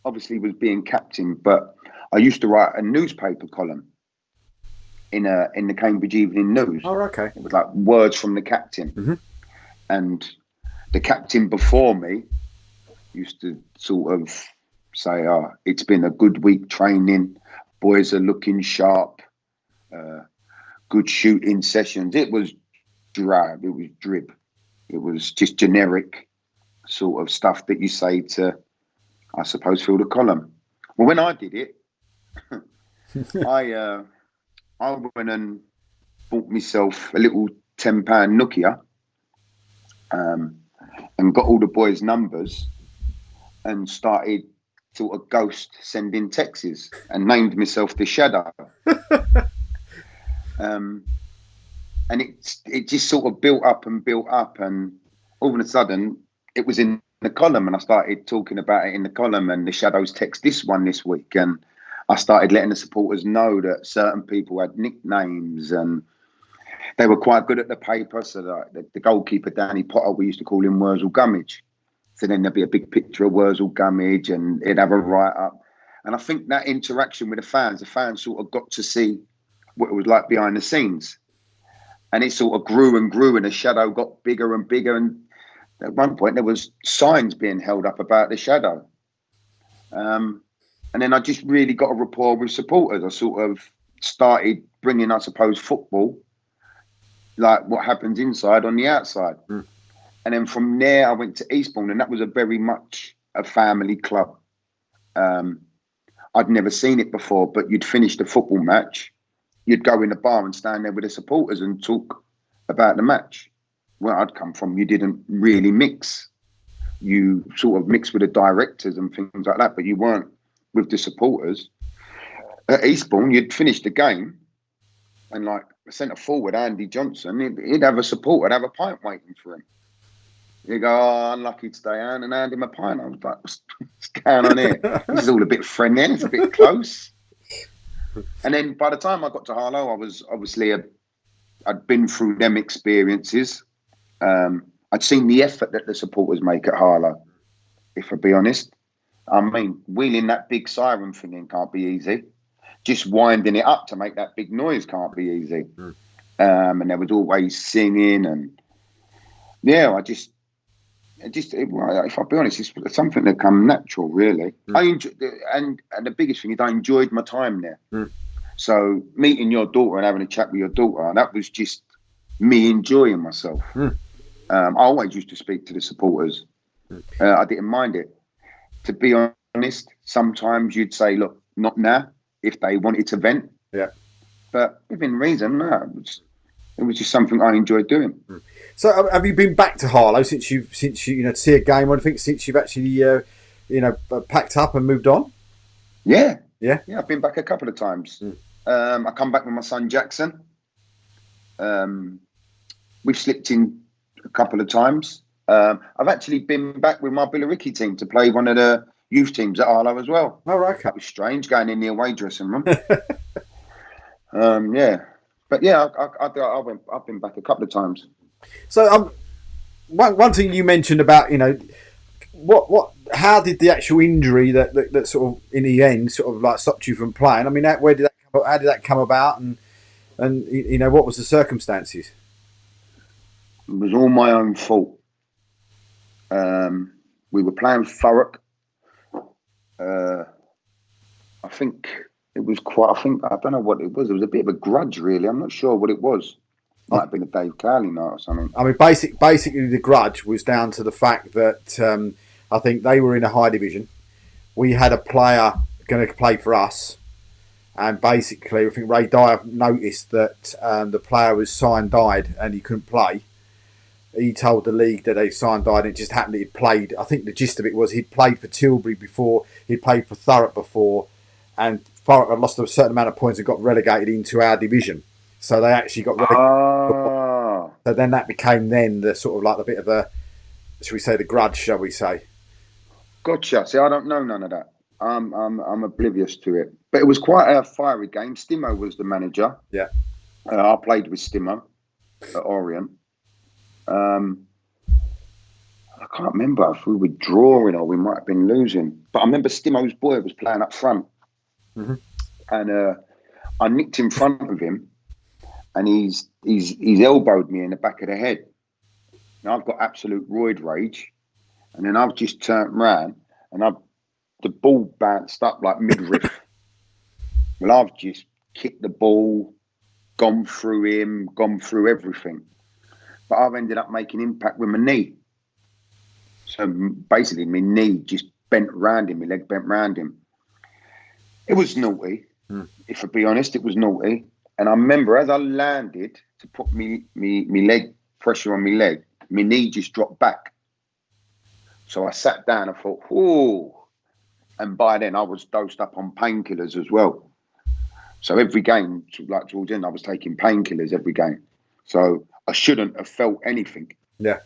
obviously was being captain, but I used to write a newspaper column in the Cambridge Evening News. Oh, okay. It was like words from the captain. Mm-hmm. And the captain before me used to sort of say, it's been a good week training, boys are looking sharp, good shooting sessions. It was drab, it was drib, it was just generic sort of stuff that you say to, I suppose, fill the column. Well, when I did it, I went and bought myself a little £10 Nokia and got all the boys' numbers and started sort of ghost sending texts and named myself the Shadow. And it just sort of built up, and all of a sudden it was in the column, and I started talking about it in the column, and the Shadows text this one this week, and I started letting the supporters know that certain people had nicknames, and they were quite good at the paper. So the goalkeeper, Danny Potter, we used to call him Wurzel Gummidge. So then there'd be a big picture of Wurzel Gummidge, and it'd have a write-up. And I think that interaction with the fans sort of got to see what it was like behind the scenes. And it sort of grew and grew, and the Shadow got bigger and bigger. And at one point there was signs being held up about the shadow. And then I just really got a rapport with supporters. I sort of started bringing, I suppose, football, like what happens inside on the outside. Mm. And then from there, I went to Eastbourne, and that was a very much a family club. I'd never seen it before, but you'd finish the football match, you'd go in the bar and stand there with the supporters and talk about the match. Where I'd come from, you didn't really mix. You sort of mixed with the directors and things like that, but you weren't with the supporters. At Eastbourne, you'd finish the game, and like centre forward Andy Johnson, he'd have a supporter, have a pint waiting for him. You go, oh, unlucky today, Anne, and hand him a pint. I was like, what's going on here? This is all a bit friendly, it's a bit close. And then by the time I got to Harlow, I was obviously I'd been through them experiences. I'd seen the effort that the supporters make at Harlow, if I be honest. I mean, wheeling that big siren thing in can't be easy. Just winding it up to make that big noise can't be easy. Mm. And there was always singing, and yeah, if I'll be honest, it's something that come natural, really. Mm. And the biggest thing is I enjoyed my time there. Mm. So meeting your daughter and having a chat with your daughter, that was just me enjoying myself. Mm. I always used to speak to the supporters. I didn't mind it. To be honest, sometimes you'd say, look, not now, if they wanted to vent. Yeah. But within reason, no, it was just something I enjoyed doing. So have you been back to Harlow since you to see a game, or I think since you've actually packed up and moved on? Yeah. Yeah. I've been back a couple of times. I come back with my son Jackson. We've slipped in a couple of times. I've actually been back with my Billericay team to play one of the youth teams at Harlow as well. Oh, right. Okay. That was strange, going in the away dressing room. Yeah. But yeah, I've been back a couple of times. So one thing you mentioned about how did the actual injury that sort of in the end sort of like stopped you from playing? I mean, how did that come about, and what was the circumstances? It was all my own fault. We were playing Thurrock. I think it was I don't know what it was. It was a bit of a grudge, really. I'm not sure what it was. Might have been a Dave Cowley night or something. I mean, basically the grudge was down to the fact that I think they were in a high division. We had a player going to play for us, and basically I think Ray Dyer noticed that the player was signed-died and he couldn't play. He told the league that they signed-died, and it just happened that he'd played. I think the gist of it was he'd played for Tilbury before, he'd played for Thurrock before, and Thurrock had lost a certain amount of points and got relegated into our division. So they actually got relegated. So then that became the sort of like a bit of a, shall we say, the grudge, shall we say? Gotcha. See, I don't know none of that. I'm oblivious to it. But it was quite a fiery game. Stimo was the manager. Yeah. I played with Stimo at Orient. I can't remember if we were drawing or we might have been losing. But I remember Stimo's boy was playing up front. Mm-hmm. And I nicked in front of him, and he's elbowed me in the back of the head. Now I've got absolute roid rage. And then I've just turned round and the ball bounced up like midriff. Well, I've just kicked the ball, gone through him, gone through everything. But I've ended up making impact with my knee. So basically my knee just bent round him, my leg bent round him. It was naughty, if I be honest, it was naughty. And I remember as I landed to put me leg pressure on my leg, my knee just dropped back. So I sat down and thought, whoa. And by then I was dosed up on painkillers as well. So every game, like towards the end, I was taking painkillers every game. So I shouldn't have felt anything. Yeah.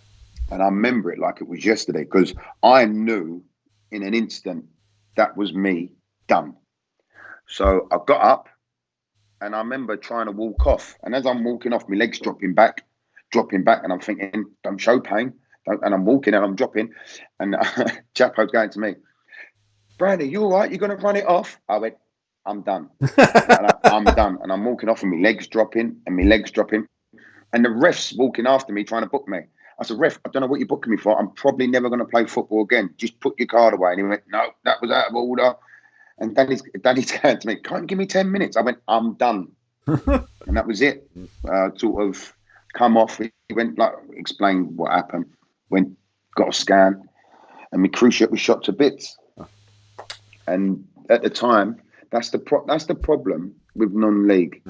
And I remember it like it was yesterday, because I knew in an instant that was me done. So I got up and I remember trying to walk off. And as I'm walking off, my legs dropping back. And I'm thinking, don't show pain. And I'm walking and I'm dropping. And Chapo's going to me, Brandy, you all right? You're going to run it off? I went, I'm done. I'm done. And I'm walking off and my legs dropping. And the ref's walking after me trying to book me. I said, ref, I don't know what you're booking me for. I'm probably never going to play football again. Just put your card away. And he went, no, that was out of order. And Danny turned to me, can't you give me 10 minutes? I went, I'm done. And that was it. Sort of come off. He went, like, explained what happened. Went, got a scan. And my cruciate was shot to bits. And at the time, that's the problem with non-league,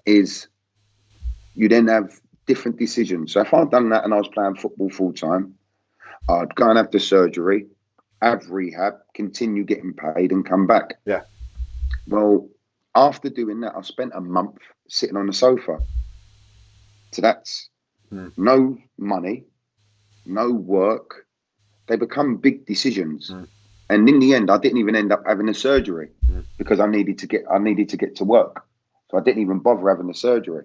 is you then have different decisions. So if I'd done that and I was playing football full time, I'd go and have the surgery, have rehab, continue getting paid, and come back. Yeah. Well, after doing that, I spent a month sitting on the sofa. So that's no money, no work. They become big decisions. And in the end, I didn't even end up having a surgery because I needed to get to work. So I didn't even bother having the surgery,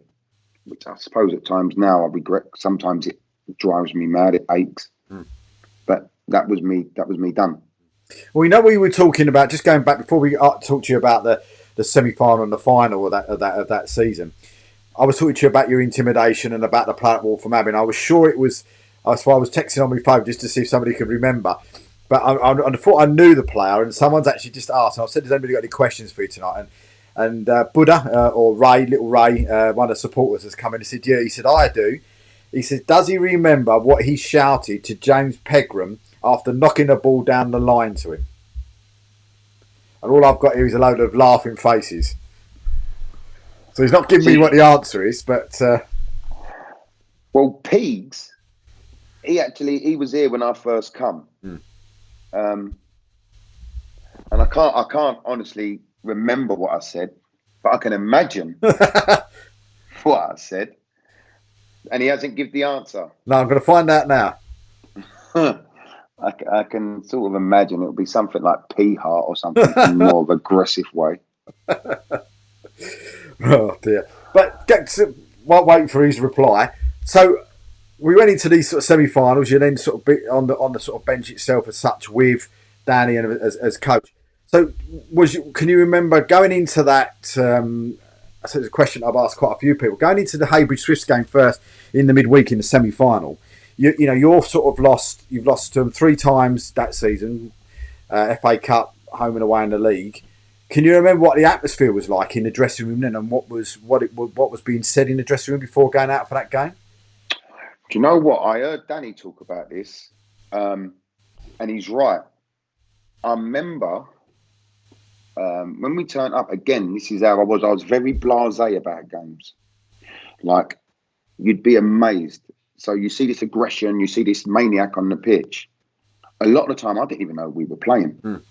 which I suppose at times now I regret. Sometimes it drives me mad. It aches. But that was me done. Well, you know, we were talking about, just going back before we talked to you about the semi-final and the final of that season. I was talking to you about your intimidation and about the player at Wolverhampton. I was sure it was. That's why I was texting on my phone just to see if somebody could remember. But I thought I knew the player, and someone's actually just asked. And I said, "Has anybody got any questions for you tonight?" And Buddha or Ray, little Ray, one of the supporters, has come in and said, "Yeah." He said, "I do." He said, "Does he remember what he shouted to James Pegram after knocking the ball down the line to him?" And all I've got here is a load of laughing faces. So he's not giving me what the answer is, but well, Peegs, he was here when I first come. And I can't honestly remember what I said, but I can imagine what I said. And he hasn't given the answer. No, I'm going to find out now. I can sort of imagine it'll be something like P-Heart or something in a more of aggressive way. Oh dear! But while waiting for his reply, so we went into these sort of semi-finals. You then sort of be on the sort of bench itself as such with Danny and as coach. So can you remember going into that? So it's a question I've asked quite a few people. Going into the Heybridge Swifts game first in the midweek in the semi-final, you know you're sort of lost. You've lost to them 3 times that season, FA Cup, home and away in the league. Can you remember what the atmosphere was like in the dressing room then, and what was being said in the dressing room before going out for that game? Do you know what? I heard Danny talk about this, and he's right. I remember when we turned up again. This is how I was. I was very blasé about games. Like, you'd be amazed. So you see this aggression, you see this maniac on the pitch. A lot of the time, I didn't even know we were playing.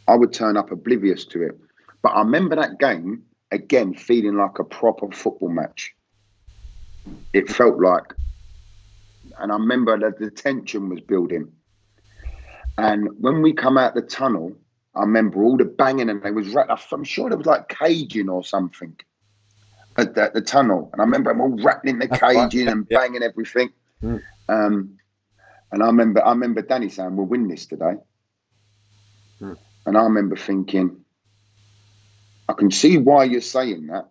I would turn up oblivious to it. But I remember that game, again, feeling like a proper football match. It felt like. And I remember that the tension was building. And when we come out the tunnel, I remember all the banging, and there was, I'm sure there was like caging or something at the tunnel. And I remember them all rattling the caging and banging everything. And I remember Danny saying, "We'll win this today." And I remember thinking, I can see why you're saying that.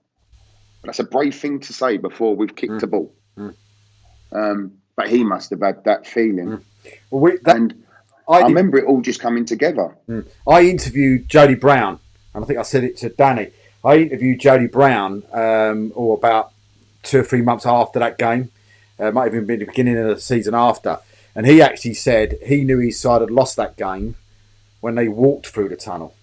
But that's a brave thing to say before we've kicked a ball. But he must have had that feeling. I remember it all just coming together. I interviewed Jody Brown, and I think I said it to Danny. I interviewed Jody Brown about 2 or 3 months after that game. Might have even been the beginning of the season after. And he actually said he knew his side had lost that game when they walked through the tunnel.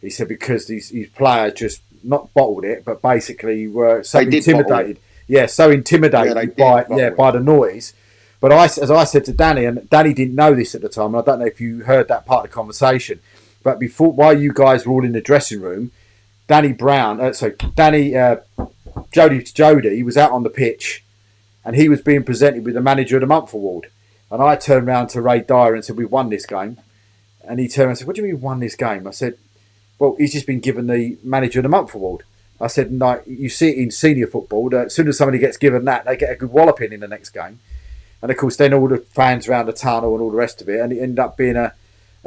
He said because these players just not bottled it, but basically were so intimidated. Yeah, so intimidated by the noise. But as I said to Danny, and Danny didn't know this at the time, and I don't know if you heard that part of the conversation, but while you guys were all in the dressing room, Jody was out on the pitch, and he was being presented with the Manager of the Month award. And I turned around to Ray Dyer and said, "We won this game." And he turned around and said, "What do you mean we won this game?" I said, "Well, he's just been given the Manager of the Month award." I said, "No, you see it in senior football. That as soon as somebody gets given that, they get a good walloping in the next game." And of course, then all the fans around the tunnel and all the rest of it, and it ended up being a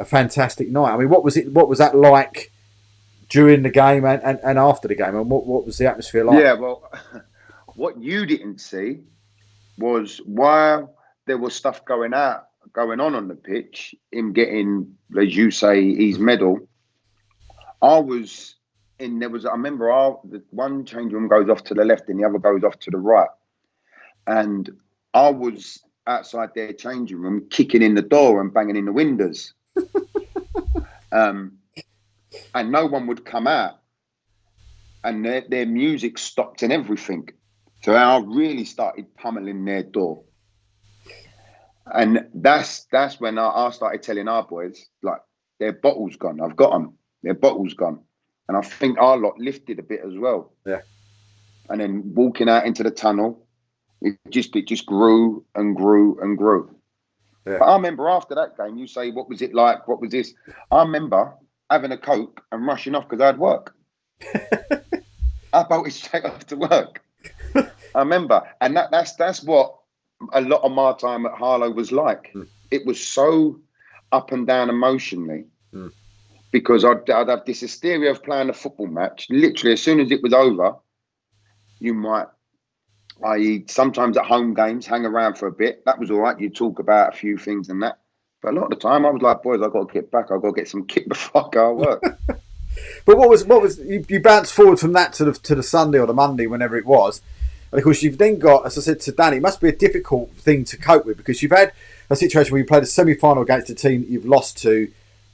fantastic night. I mean, what was that like during the game and after the game, and what was the atmosphere like? Yeah, well, what you didn't see was while there was stuff going on the pitch, him getting, as you say, his medal. I remember the one change room goes off to the left and the other goes off to the right. And I was outside their changing room, kicking in the door and banging in the windows. And no one would come out. And their music stopped and everything. So I really started pummeling their door. And that's when I started telling our boys, like, their bottle's gone. I've got them. Their bottle's gone. And I think our lot lifted a bit as well. Yeah. And then walking out into the tunnel, it just grew and grew and grew. Yeah. But I remember after that game, you say, what was it like? What was this? I remember having a Coke and rushing off because I had work. I bolted straight off to work. I remember. And that's what a lot of my time at Harlow was like. It was so up and down emotionally. Because I'd have this hysteria of playing a football match. Literally, as soon as it was over, you might, i.e. sometimes at home games, hang around for a bit. That was all right. You'd talk about a few things and that. But a lot of the time, I was like, boys, I've got to get back. I've got to get some kit before I go to work. But what was you bounced forward from that to the Sunday or the Monday, whenever it was. And of course, you've then got, as I said to Danny, it must be a difficult thing to cope with because you've had a situation where you played a semi-final against a team that you've lost to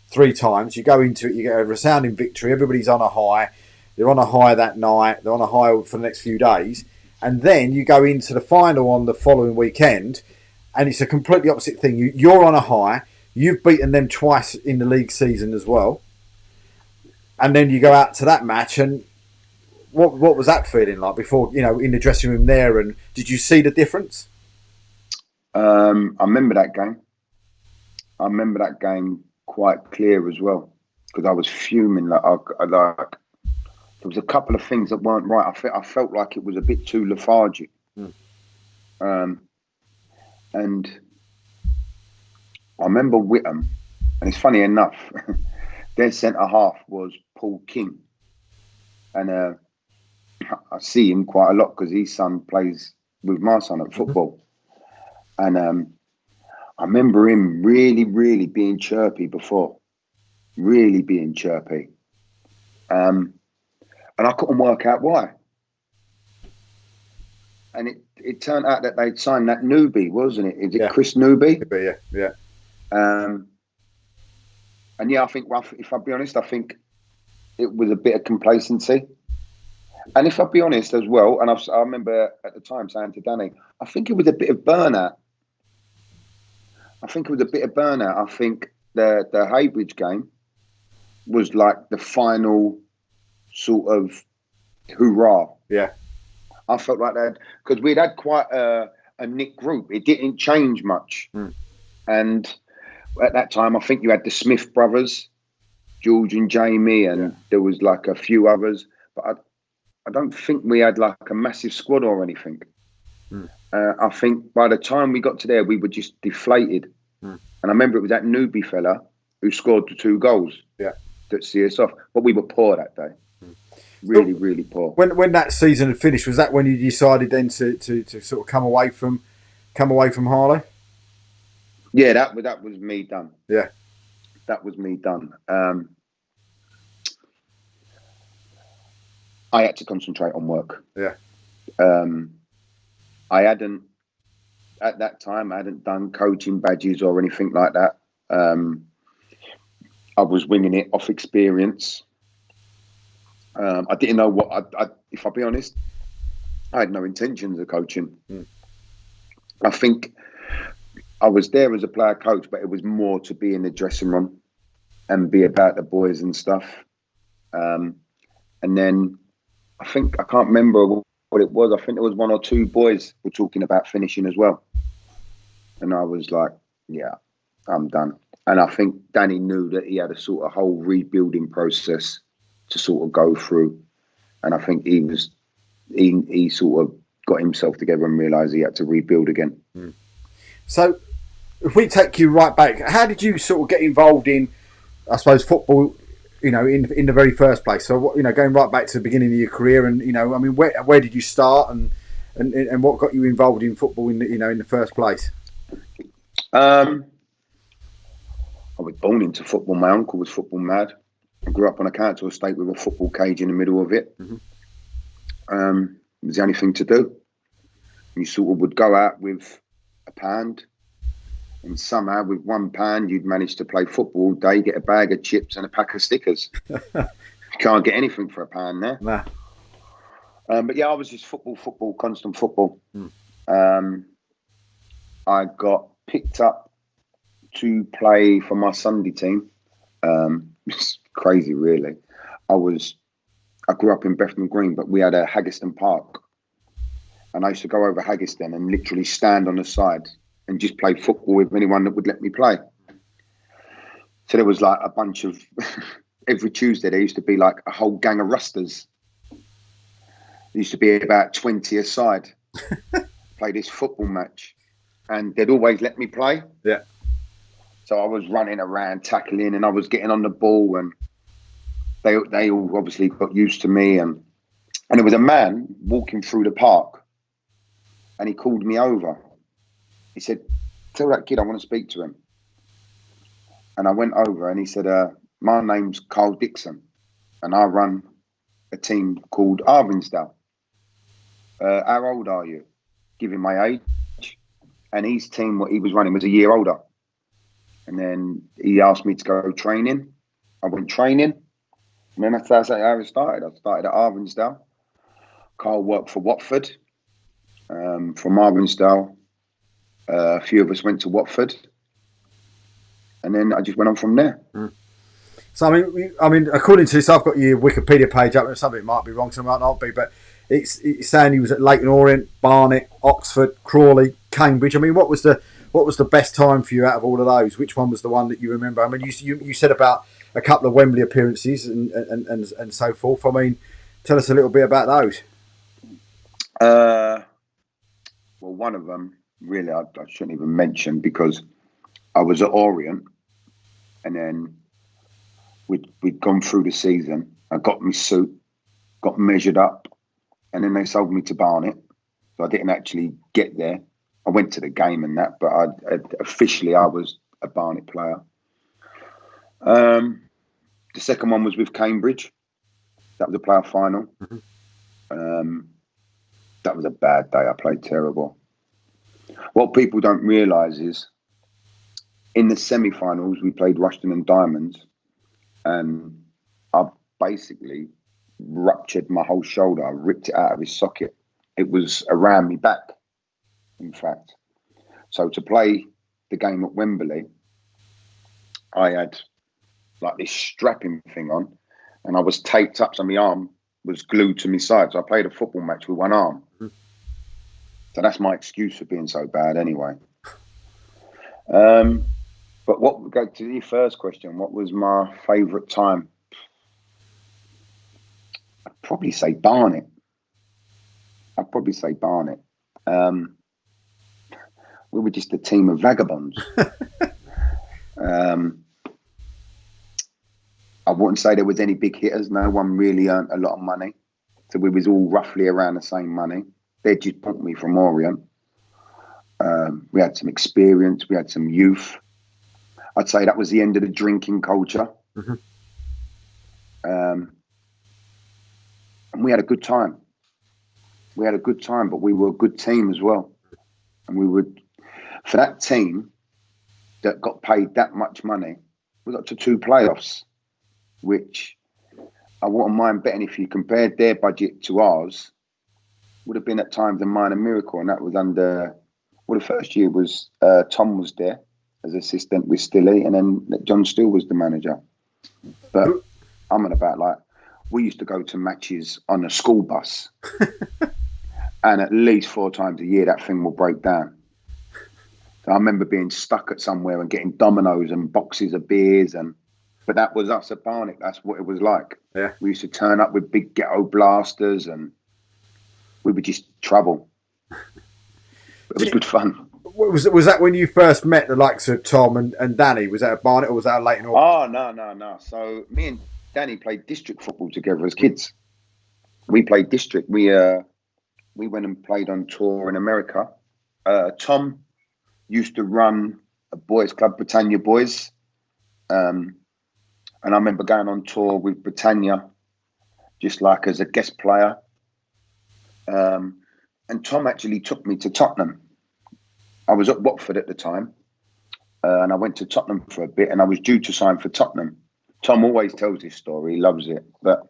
3 times. You go into it, you get a resounding victory. Everybody's on a high. They're on a high that night. They're on a high for the next few days. And then you go into the final on the following weekend, and it's a completely opposite thing. You're on a high. You've beaten them twice in the league season as well. And then you go out to that match, and what was that feeling like before, in the dressing room there? And did you see the difference? I remember that game quite clear as well, because I was fuming. Like there was a couple of things that weren't right. I felt like it was a bit too lethargic. And I remember Whittam, and it's funny enough, their centre half was Paul King, and I see him quite a lot because his son plays with my son at football, and I remember him really, really being chirpy before, really being chirpy. And I couldn't work out why. And it turned out that they'd signed that newbie, wasn't it? Is it Chris Newby? Yeah. And yeah, I think, if I'll be honest, I think it was a bit of complacency. And if I'll be honest as well, and I remember at the time saying to Danny, I think it was a bit of burnout. I think the Haybridge game was like the final sort of hoorah. Yeah. I felt like that because we'd had quite a knit group. It didn't change much. And at that time, I think you had the Smith brothers, George and Jamie, and there was like a few others. But I don't think we had like a massive squad or anything. I think by the time we got to there, we were just deflated. And I remember it was that newbie fella who scored the 2 goals that see us off. But we were poor that day. Really, really poor. When that season had finished, was that when you decided then to sort of come away from Harlow? Yeah, that was me done. Yeah, that was me done. I had to concentrate on work. Yeah. I hadn't at that time. I hadn't done coaching badges or anything like that. I was winging it off experience. I didn't know what. If I'll be honest, I had no intentions of coaching. I think I was there as a player coach, but it was more to be in the dressing room and be about the boys and stuff. And then I think, I can't remember what it was. I think there was 1 or 2 boys were talking about finishing as well. And I was like, yeah, I'm done. And I think Danny knew that he had a sort of whole rebuilding process to sort of go through. And I think he sort of got himself together and realised he had to rebuild again. So if we take you right back, how did you sort of get involved in, I suppose, football, in the very first place? So, going right back to the beginning of your career, and, where did you start, and what got you involved in football in the first place? I was born into football. My uncle was football mad. I grew up on a council estate with a football cage in the middle of it. Mm-hmm. It was the only thing to do. You sort of would go out with a pound, and somehow with £1 you'd manage to play football all day, get a bag of chips and a pack of stickers. You can't get anything for £1 there. Nah. But yeah, I was just football, constant football. Mm. I got picked up to play for my Sunday team. It's crazy, really. I grew up in Bethnal Green, but we had a Haggerston Park. And I used to go over Haggerston and literally stand on the side and just play football with anyone that would let me play. So there was like a bunch of, every Tuesday there used to be like a whole gang of rusters. There used to be about 20 a side. Play this football match. And they'd always let me play. Yeah. So I was running around, tackling, and I was getting on the ball, and they all obviously got used to me. And there was a man walking through the park, and he called me over. He said, "Tell that kid I want to speak to him." And I went over, and he said, "My name's Carl Dixon, and I run a team called Arvinsdale. How old are you?" Give him my age. And his team, what he was running, was a year older. And then he asked me to go training. I went training. And then that's how it started. I started at Arvinsdale. Carl worked for Watford. From Arvinsdale, a few of us went to Watford. And then I just went on from there. Mm. So, I mean, according to this, I've got your Wikipedia page up. Some of it might be wrong, some might not be. But it's saying he was at Leyton Orient, Barnet, Oxford, Crawley, Cambridge. I mean, what was the best time for you out of all of those? Which one was the one that you remember? I mean, you said about a couple of Wembley appearances and so forth. I mean, tell us a little bit about those. Well, one of them, really, I shouldn't even mention, because I was at Orient, and then we'd gone through the season. I got my suit, got measured up, and then they sold me to Barnet. So I didn't actually get there. I went to the game and that, but officially I was a Barnet player. The second one was with Cambridge. That was a player final. Mm-hmm. That was a bad day. I played terrible. What people don't realise is, in the semi-finals, we played Rushden and Diamonds, and I basically ruptured my whole shoulder. I ripped it out of his socket. It was around my back, in fact. So to play the game at Wembley, I had like this strapping thing on, and I was taped up, so my arm was glued to my side. So I played a football match with one arm. Mm-hmm. So that's my excuse for being so bad anyway. But what go to your first question? What was my favourite time? I'd probably say Barnet. We were just a team of vagabonds. I wouldn't say there was any big hitters. No one really earned a lot of money. So we was all roughly around the same money. They just bought me from Orient. We had some experience. We had some youth. I'd say that was the end of the drinking culture. Mm-hmm. And we had a good time. But we were a good team as well. And we would, for that team that got paid that much money, we got to 2 playoffs, which I wouldn't mind betting, if you compared their budget to ours, would have been at times a minor miracle. And that was under, well, the first year was Tom was there as assistant with Stilly, and then John Steele was the manager. But I'm on about, like, we used to go to matches on a school bus, and at least 4 times a year that thing will break down. So I remember being stuck at somewhere and getting dominoes and boxes of beers, but that was us at Barnet. That's what it was like. Yeah. We used to turn up with big ghetto blasters, and we would just travel. It was good fun. Was that when you first met the likes of Tom and Danny? Was that at Barnet or was that at Leyton Orient? Oh, no. So me and Danny played district football together as kids. We played district. We went and played on tour in America. Tom used to run a boys club, Britannia Boys. And I remember going on tour with Britannia, just like as a guest player. And Tom actually took me to Tottenham. I was at Watford at the time, and I went to Tottenham for a bit, and I was due to sign for Tottenham. Tom always tells this story; he loves it. But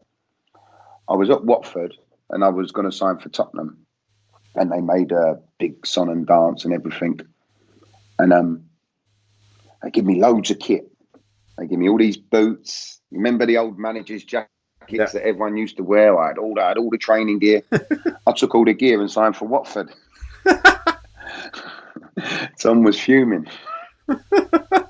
I was at Watford, and I was going to sign for Tottenham, and they made a big song and dance and everything. And they give me loads of kit. They give me all these boots. Remember the old manager's jackets that everyone used to wear? I had all the training gear. I took all the gear and signed for Watford. Tom was fuming. But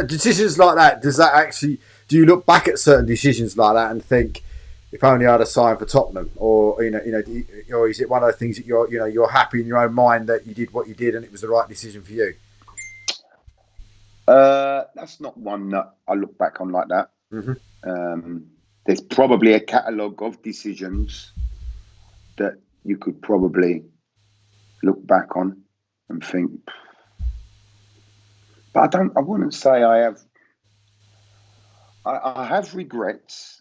decisions like that, do you look back at certain decisions like that and think, if only I'd have signed for Tottenham, or or is it one of the things that you're happy in your own mind that you did what you did and it was the right decision for you? That's not one that I look back on like that. Mm-hmm. There's probably a catalogue of decisions that you could probably look back on and think, but I wouldn't say I have. I have regrets,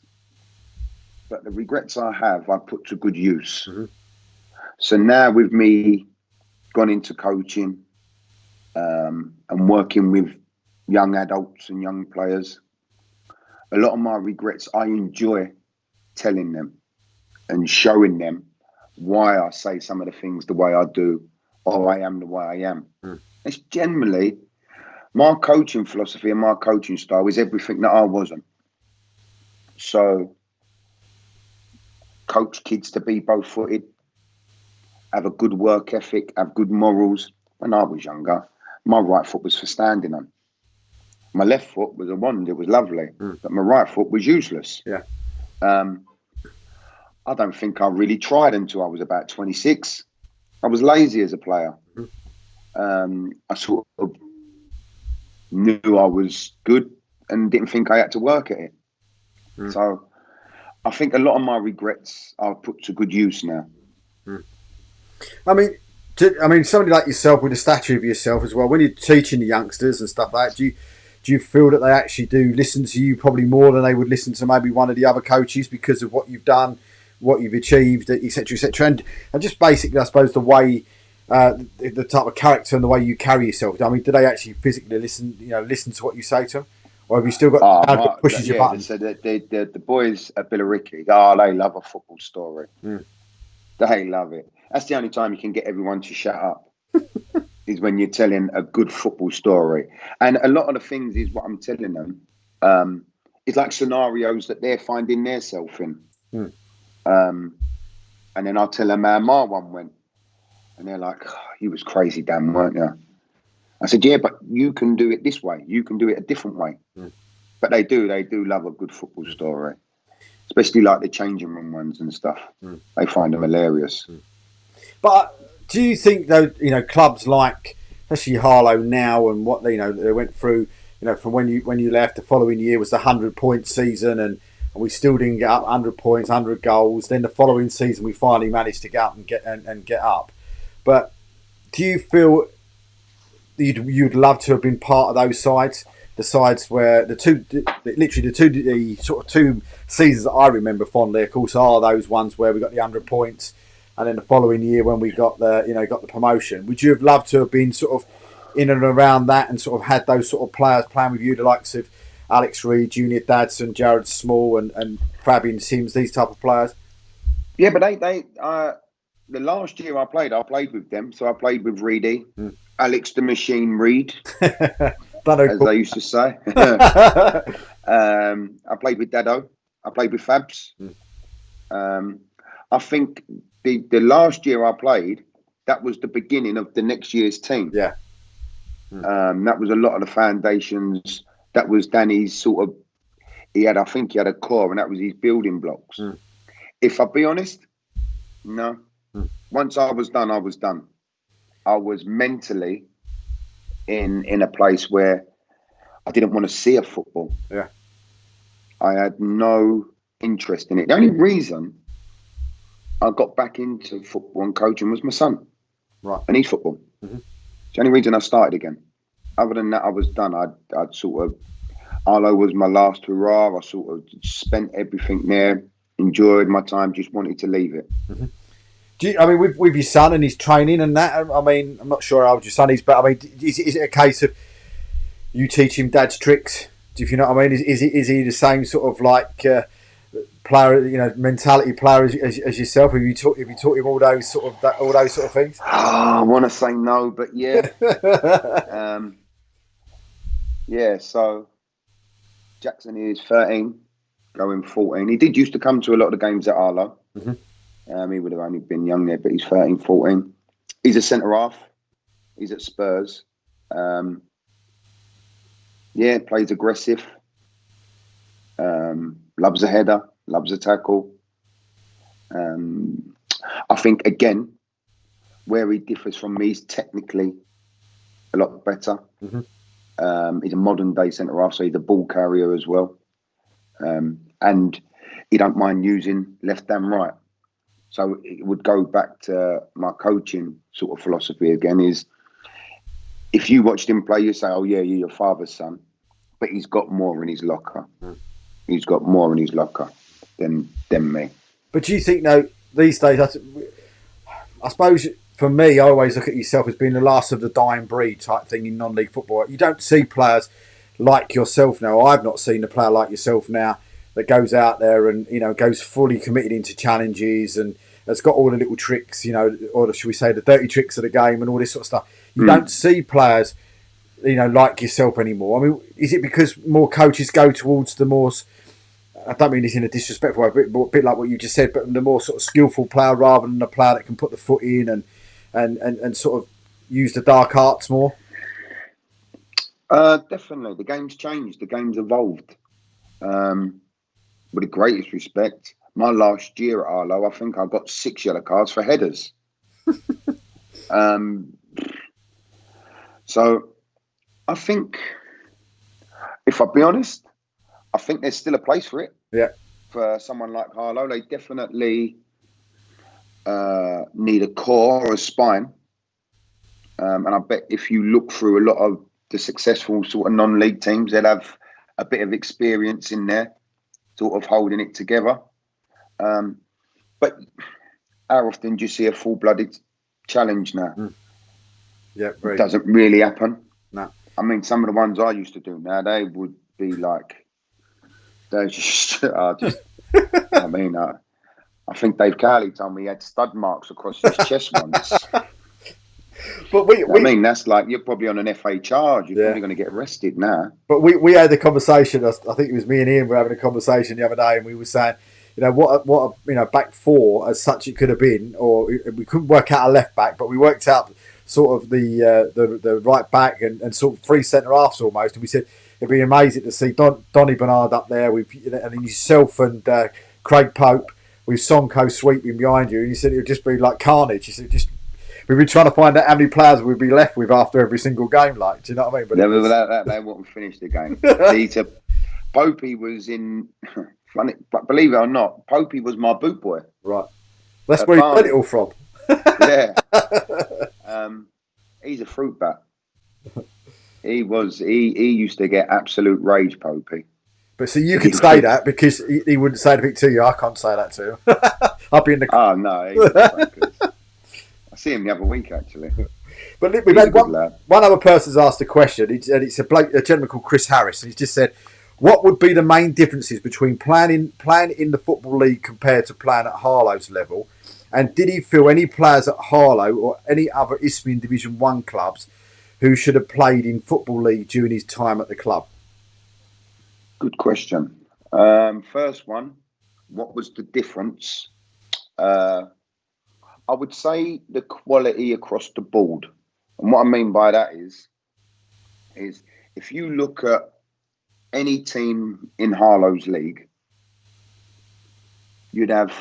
but the regrets I have, I put to good use. Mm-hmm. So now with me gone into coaching and working with young adults and young players, a lot of my regrets, I enjoy telling them and showing them why I say some of the things the way I do, or I am the way I am. Mm. It's generally my coaching philosophy and my coaching style is everything that I wasn't. So coach kids to be both-footed, have a good work ethic, have good morals. When I was younger, my right foot was for standing on. My left foot was a wand. It was lovely, but my right foot was useless. Yeah. I don't think I really tried until I was about 26. I was lazy as a player. I sort of knew I was good and didn't think I had to work at it. So I think a lot of my regrets are put to good use now. I mean, somebody like yourself with a statue of yourself as well, when you're teaching the youngsters and stuff like that, do you feel that they actually do listen to you probably more than they would listen to maybe one of the other coaches because of what you've done, what you've achieved, etc., etc., and just basically, I suppose, the way, the type of character and the way you carry yourself. I mean, do they actually physically listen to what you say to them, or have you still got that pushes your buttons? So the boys at Billericay, they love a football story. They love it. That's the only time you can get everyone to shut up. Is when you're telling a good football story. And a lot of the things is what I'm telling them. It's like scenarios that they're finding themselves in. And then I'll tell them how my one went. And they're like, you was crazy, Dan, weren't you? I said, yeah, but you can do it this way. You can do it a different way. But they do love a good football story. Especially like the changing room ones and stuff. They find them hilarious. But do you think, though, clubs like, especially Harlow now, and what they went through, from when you left, the following year was the 100-point season, and we still didn't get up 100 points, 100 goals. Then the following season, we finally managed to get up and get up. But do you feel you'd love to have been part of those sides? The sides where the two seasons that I remember fondly, of course, are those ones where we got the 100 points. And then the following year, when we got the promotion, would you have loved to have been sort of in and around that, and sort of had those sort of players playing with you, the likes of Alex Reid, Junior Dadson, Jared Small, and Fabian Sims, these type of players? Yeah, but they the last year I played with them. So I played with Reedy, Alex the Machine Reid, as they used to say. I played with Dado. I played with Fabs. I think the last year I played, that was the beginning of the next year's team. Yeah. That was a lot of the foundations. That was Danny's sort of, I think he had a core, and that was his building blocks. If I'll be honest, no. Once I was done, I was done. I was mentally in a place where I didn't want to see a football. Yeah. I had no interest in it. The only reason I got back into football and coaching was my son. Right. And he's football. the only reason I started again. Other than that, I was done. I'd sort of, Harlow was my last hurrah. I sort of spent everything there, enjoyed my time, just wanted to leave it. Mm-hmm. I mean, with your son and his training and that, I mean, I'm not sure how old your son is, but I mean, is it a case of you teach him dad's tricks? Do you know what I mean? Is he the same sort of like player, mentality player as yourself? Have you taught him all those sort of things? I want to say no, but yeah, yeah. So Jackson is 13, going 14. He did used to come to a lot of the games at Harlow. Mm-hmm. He would have only been young there, but he's 13, 14. He's a centre half. He's at Spurs. Plays aggressive. Loves a header. Loves a tackle. I think, again, where he differs from me is technically a lot better. Mm-hmm. He's a modern day centre half, so he's a ball carrier as well. And he don't mind using left and right. So it would go back to my coaching sort of philosophy again, is if you watched him play, you say, oh yeah, you're your father's son, but he's got more in his locker. He's got more in his locker than me. But do you think, these days, I suppose for me, I always look at yourself as being the last of the dying breed type thing in non-league football. You don't see players like yourself now. I've not seen a player like yourself now that goes out there and goes fully committed into challenges and has got all the little tricks, or should we say the dirty tricks of the game and all this sort of stuff. You don't see players, like yourself anymore. I mean, is it because more coaches go towards the more, I don't mean this in a disrespectful way, but a bit like what you just said, but the more sort of skillful player rather than the player that can put the foot in and sort of use the dark arts more? Definitely. The game's changed. The game's evolved. With the greatest respect, my last year at Harlow, I think I got 6 yellow cards for headers. So I think, if I'll be honest, I think there's still a place for it. Yeah. For someone like Harlow, they definitely need a core or a spine. And I bet if you look through a lot of the successful sort of non-league teams, they'll have a bit of experience in there, sort of holding it together. But how often do you see a full-blooded challenge now? Yeah, it doesn't really happen. No. I mean, some of the ones I used to do now, they would be like, they're just, I mean, I think Dave Cowley told me he had stud marks across his chest once. But I mean, that's like, you're probably on an FA charge. You're probably going to get arrested now. But we had the conversation. I think it was me and Ian were having a conversation the other day, and we were saying, what back four as such it could have been, or we couldn't work out a left back, but we worked out sort of the right back and sort of 3 centre halves almost. And we said it'd be amazing to see Donny Bernard up there with and then yourself and Craig Pope with Sonko sweeping behind you. And he said it would just be like carnage. He said we've been trying to find out how many players we'd be left with after every single game. Like, do you know what I mean? But they wouldn't finish the game. Popey was in. Funny, but believe it or not, Popey was my boot boy. Right, that's where he got it all from. Yeah, he's a fruit bat. He was. He used to get absolute rage, Popey. But so you could say that because he wouldn't say anything to you. I can't say that to him. I'll be in the. Oh no. I see him the other week actually. But we've had one other person's asked a question, and it's a gentleman called Chris Harris, and he's just said, what would be the main differences between playing in the Football League compared to playing at Harlow's level? And did he feel any players at Harlow or any other Isthmian Division 1 clubs who should have played in Football League during his time at the club? Good question. First one, what was the difference? I would say the quality across the board. And what I mean by that is if you look at any team in Harlow's league, you'd have,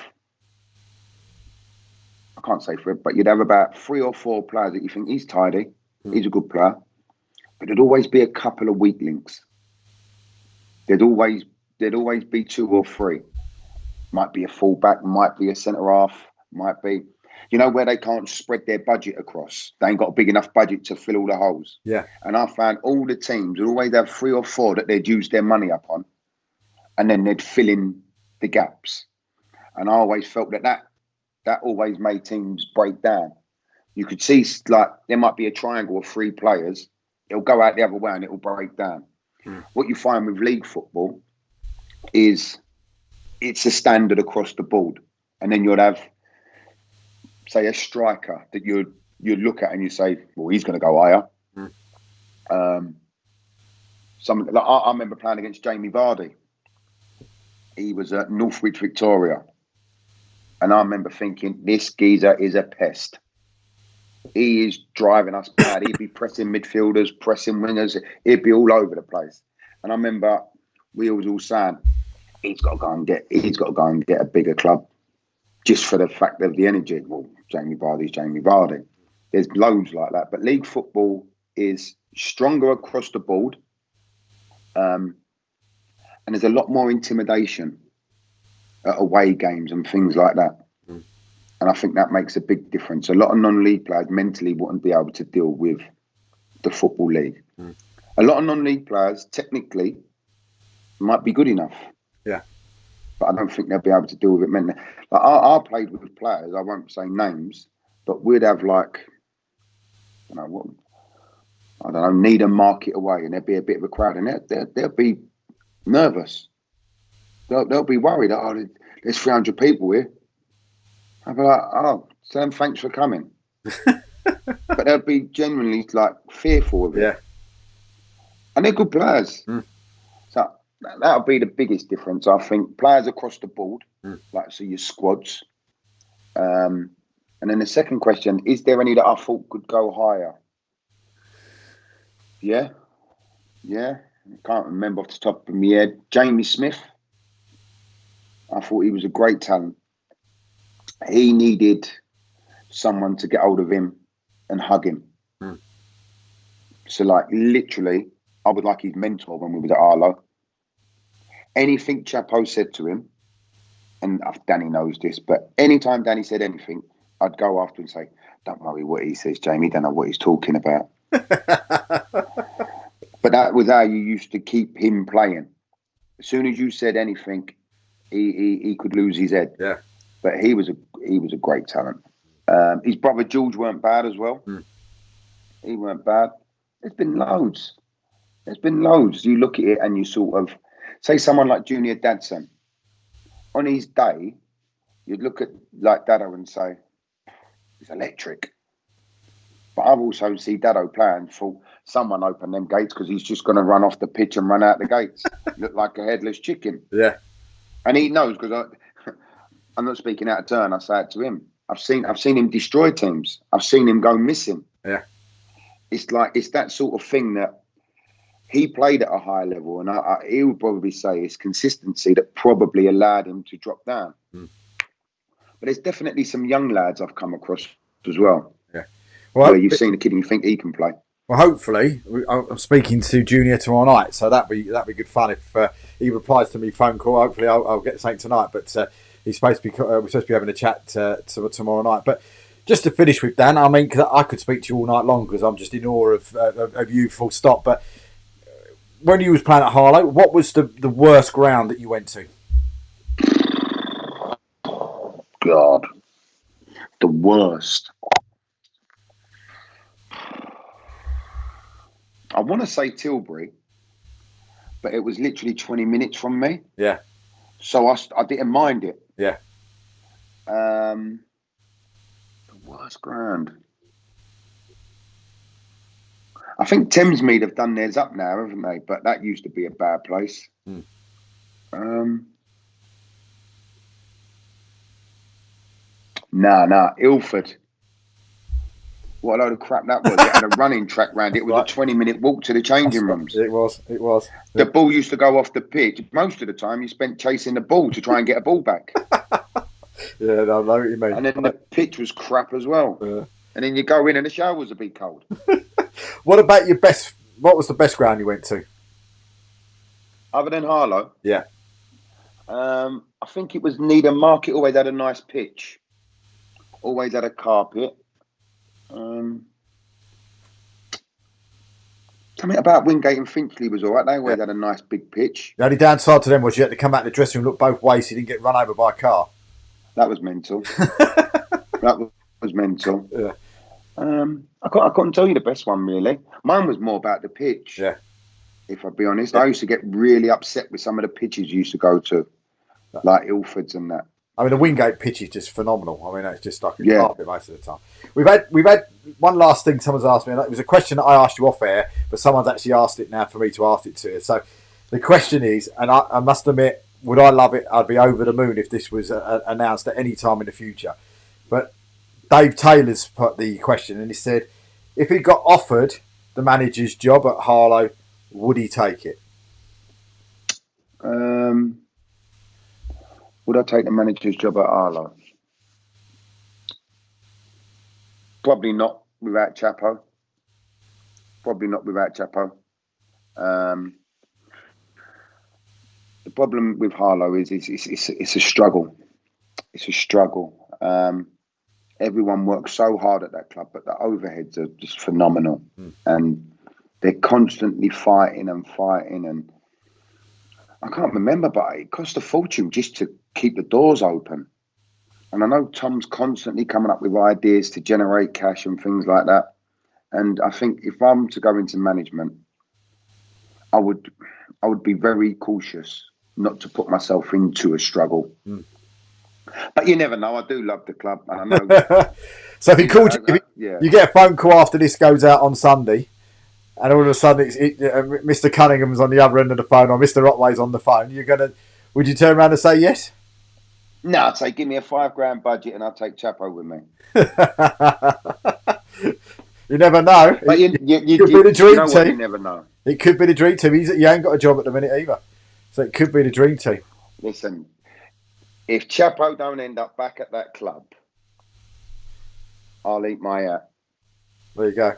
I can't say for it, but you'd have about 3 or 4 players that you think he's tidy, he's a good player, but there'd always be a couple of weak links. There'd always be 2 or 3. Might be a fullback, might be a centre half, might be. You know, where they can't spread their budget across. They ain't got a big enough budget to fill all the holes. Yeah. And I found all the teams would always have 3 or 4 that they'd use their money up on, and then they'd fill in the gaps. And I always felt that always made teams break down. You could see, like, there might be a triangle of 3 players. It'll go out the other way and it'll break down. What you find with league football is it's a standard across the board. And then you'd have, say, a striker that you'd look at and you say, well, he's going to go higher. I remember playing against Jamie Vardy. He was at Northwich, Victoria. And I remember thinking, this geezer is a pest. He is driving us mad. He'd be pressing midfielders, pressing wingers. He'd be all over the place. And I remember we was all saying, he's got to go and get a bigger club, just for the fact of the energy. Well, Jamie Vardy's Jamie Vardy. There's loads like that. But league football is stronger across the board. And there's a lot more intimidation at away games and things like that. And I think that makes a big difference. A lot of non-league players mentally wouldn't be able to deal with the football league. A lot of non-league players technically might be good enough. Yeah. But I don't think they'll be able to deal with it mentally. Like I played with players, I won't say names, but we'd have like, Needham Market away, and there'd be a bit of a crowd, and they'll be nervous. They'll be worried. Oh, there's 300 people here. I'd be like, oh, tell them thanks for coming. But they'll be genuinely like fearful of it. Yeah. And they're good players. So that'll be the biggest difference, I think. Players across the board, like so your squads. And then the second question, is there any that I thought could go higher? Yeah. I can't remember off the top of my head. Jamie Smith. I thought he was a great talent. He needed someone to get hold of him and hug him. So, like, literally, I was like his mentor when we were at Harlow. Anything Chapo said to him, and Danny knows this, but anytime Danny said anything, I'd go after and say, don't worry what he says, Jamie, don't know what he's talking about. But that was how you used to keep him playing. As soon as you said anything, he could lose his head. Yeah. But he was a great talent. His brother George weren't bad as well. He weren't bad. There's been loads. You look at it and you sort of say someone like Junior Dadson. On his day, you'd look at like Dado and say, he's electric. But I've also seen Dado play and thought someone open them gates because he's just going to run off the pitch and run out the gates. Look like a headless chicken. Yeah. And he knows because I'm not speaking out of turn. I say it to him. I've seen him destroy teams. I've seen him go missing. Yeah. It's that sort of thing that he played at a high level, and he would probably say it's consistency that probably allowed him to drop down. But there's definitely some young lads I've come across as well. Yeah. Well, where you've seen a kid and you think he can play. Well, hopefully, I'm speaking to Junior tomorrow night, so that'd be good fun if he replies to me phone call. Hopefully, I'll get something tonight. But he's supposed to be we're supposed to be having a chat tomorrow night. But just to finish with Dan, I mean, 'cause I could speak to you all night long because I'm just in awe of you, full stop. But when you was playing at Harlow, what was the worst ground that you went to? God, the worst. I want to say Tilbury, but it was literally 20 minutes from me. Yeah. So I didn't mind it. Yeah. The worst ground. I think Thamesmead have done theirs up now, haven't they? But that used to be a bad place. Nah, Ilford. What a load of crap that was. It had a running track round it. It was a 20-minute walk to the changing rooms. It was. The ball used to go off the pitch. Most of the time, you spent chasing the ball to try and get a ball back. Yeah, I know what you mean. And then the pitch was crap as well. Yeah. And then you go in and the shower was a bit cold. What about your best? What was the best ground you went to? Other than Harlow? Yeah. I think it was Needham Market. Always had a nice pitch. Always had a carpet. Something about Wingate and Finchley was all right. They always had a nice big pitch. The only downside to them was you had to come out in the dressing room, look both ways, so you didn't get run over by a car. That was mental. That was mental. Yeah. I couldn't tell you the best one, really. Mine was more about the pitch. Yeah. If I'll be honest, I used to get really upset with some of the pitches you used to go to, like Ilford's and that. I mean, the Wingate pitch is just phenomenal. I mean, it's just like a carpet most of the time. We've had one last thing someone's asked me, and it was a question that I asked you off air, but someone's actually asked it now for me to ask it to you. So the question is, and I must admit, would I love it? I'd be over the moon if this was announced at any time in the future. But Dave Taylor's put the question, and he said, if he got offered the manager's job at Harlow, would he take it? Would I take the manager's job at Harlow? Probably not without Chapo. The problem with Harlow is it's a struggle. It's a struggle. Everyone works so hard at that club, but the overheads are just phenomenal. And they're constantly fighting, and I can't remember, but it cost a fortune just to keep the doors open. And I know Tom's constantly coming up with ideas to generate cash and things like that. And I think if I'm to go into management, I would be very cautious not to put myself into a struggle. But you never know. I do love the club, and I know. So if he called you, you get a phone call after this goes out on Sunday, and all of a sudden Mr. Cunningham's on the other end of the phone, or Mr. Otway's on the phone, would you turn around and say yes? No, I'd say give me a $5,000 budget, and I'll take Chapo with me. You never know. But it could be the dream team. You never know. It could be the dream team. You ain't got a job at the minute either, so it could be the dream team. Listen, if Chapo don't end up back at that club, I'll eat my hat. There you go.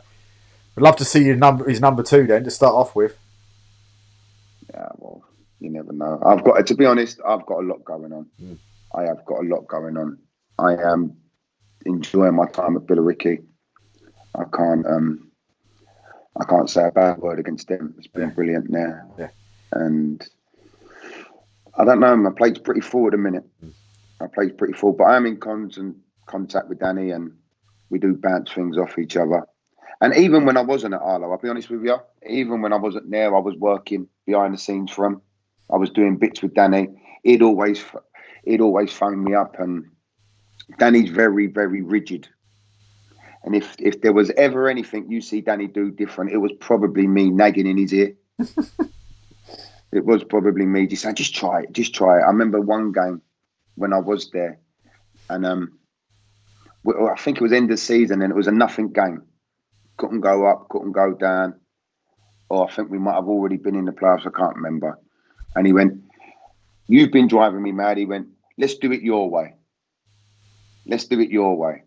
I'd love to see his number two then to start off with. Yeah, well, you never know. To be honest, I've got a lot going on. I have got a lot going on. I am enjoying my time at Billericay. I can't say a bad word against them. It's been brilliant there. Yeah. And I don't know, my plate's pretty full at the minute. My plate's pretty full, but I am in constant contact with Danny, and we do bounce things off each other. And even when I wasn't at Harlow, I'll be honest with you, even when I wasn't there, I was working behind the scenes for him. I was doing bits with Danny. He'd always phone me up, and Danny's very, very rigid. And if there was ever anything you see Danny do different, it was probably me nagging in his ear. It was probably me just saying, just try it. I remember one game when I was there, and I think it was end of season, and it was a nothing game. Couldn't go up, couldn't go down. Or I think we might have already been in the playoffs, I can't remember. And he went, "You've been driving me mad." He went, "Let's do it your way. Let's do it your way."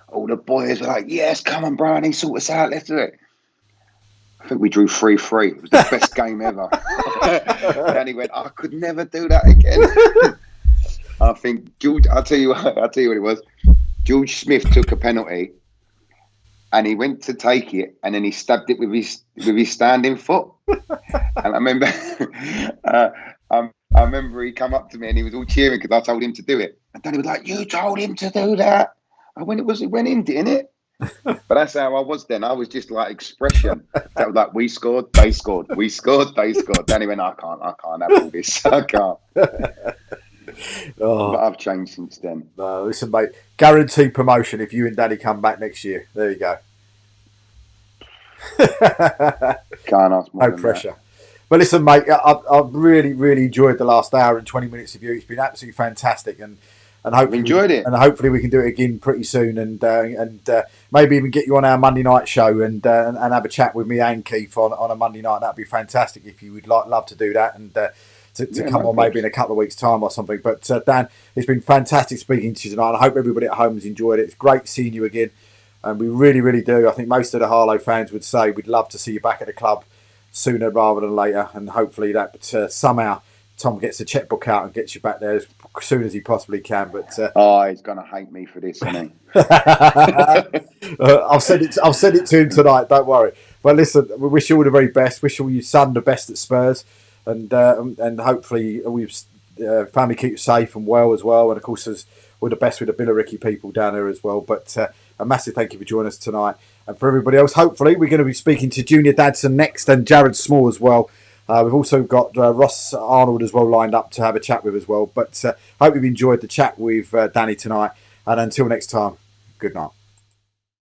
All the boys were like, "Yes, come on, Brian, sort us out, let's do it." I think we drew 3-3. It was the best game ever. And he went, "I could never do that again." I think George, I'll tell you what it was. George Smith took a penalty, and he went to take it, and then he stabbed it with his standing foot. And I remember he come up to me and he was all cheering because I told him to do it. And then he was like, "You told him to do that." I went, it went in, didn't it? But that's how I was then. I was just like expression. That was like, we scored, they scored. We scored, they scored. Then he went, I can't have all this. I can't. But I've changed since then. No, listen, mate. Guaranteed promotion if you and Daddy come back next year. There you go. Can't ask more. No pressure. But listen, mate, I've really, really enjoyed the last hour and 20 minutes of you. It's been absolutely fantastic, and hopefully enjoyed it. And hopefully we can do it again pretty soon, and maybe even get you on our Monday night show and have a chat with me and Keith on a Monday night. That'd be fantastic if you would love to do that, and to come on maybe in a couple of weeks' time or something. But Dan, it's been fantastic speaking to you tonight. I hope everybody at home has enjoyed it. It's great seeing you again, and we really, really do. I think most of the Harlow fans would say we'd love to see you back at the club sooner rather than later, and hopefully that somehow Tom gets the checkbook out and gets you back there as soon as he possibly can. But he's gonna hate me for this, isn't he? I'll send it to him tonight. Don't worry. But listen, we wish you all the very best. Wish all your son the best at Spurs, and hopefully family keeps safe and well as well. And of course, all the best with the Billericay people down there as well. But a massive thank you for joining us tonight, and for everybody else. Hopefully, we're going to be speaking to Junior Dadson next, and Jared Small as well. We've also got Ross Arnold as well lined up to have a chat with as well. But hope you've enjoyed the chat with Danny tonight. And until next time, good night.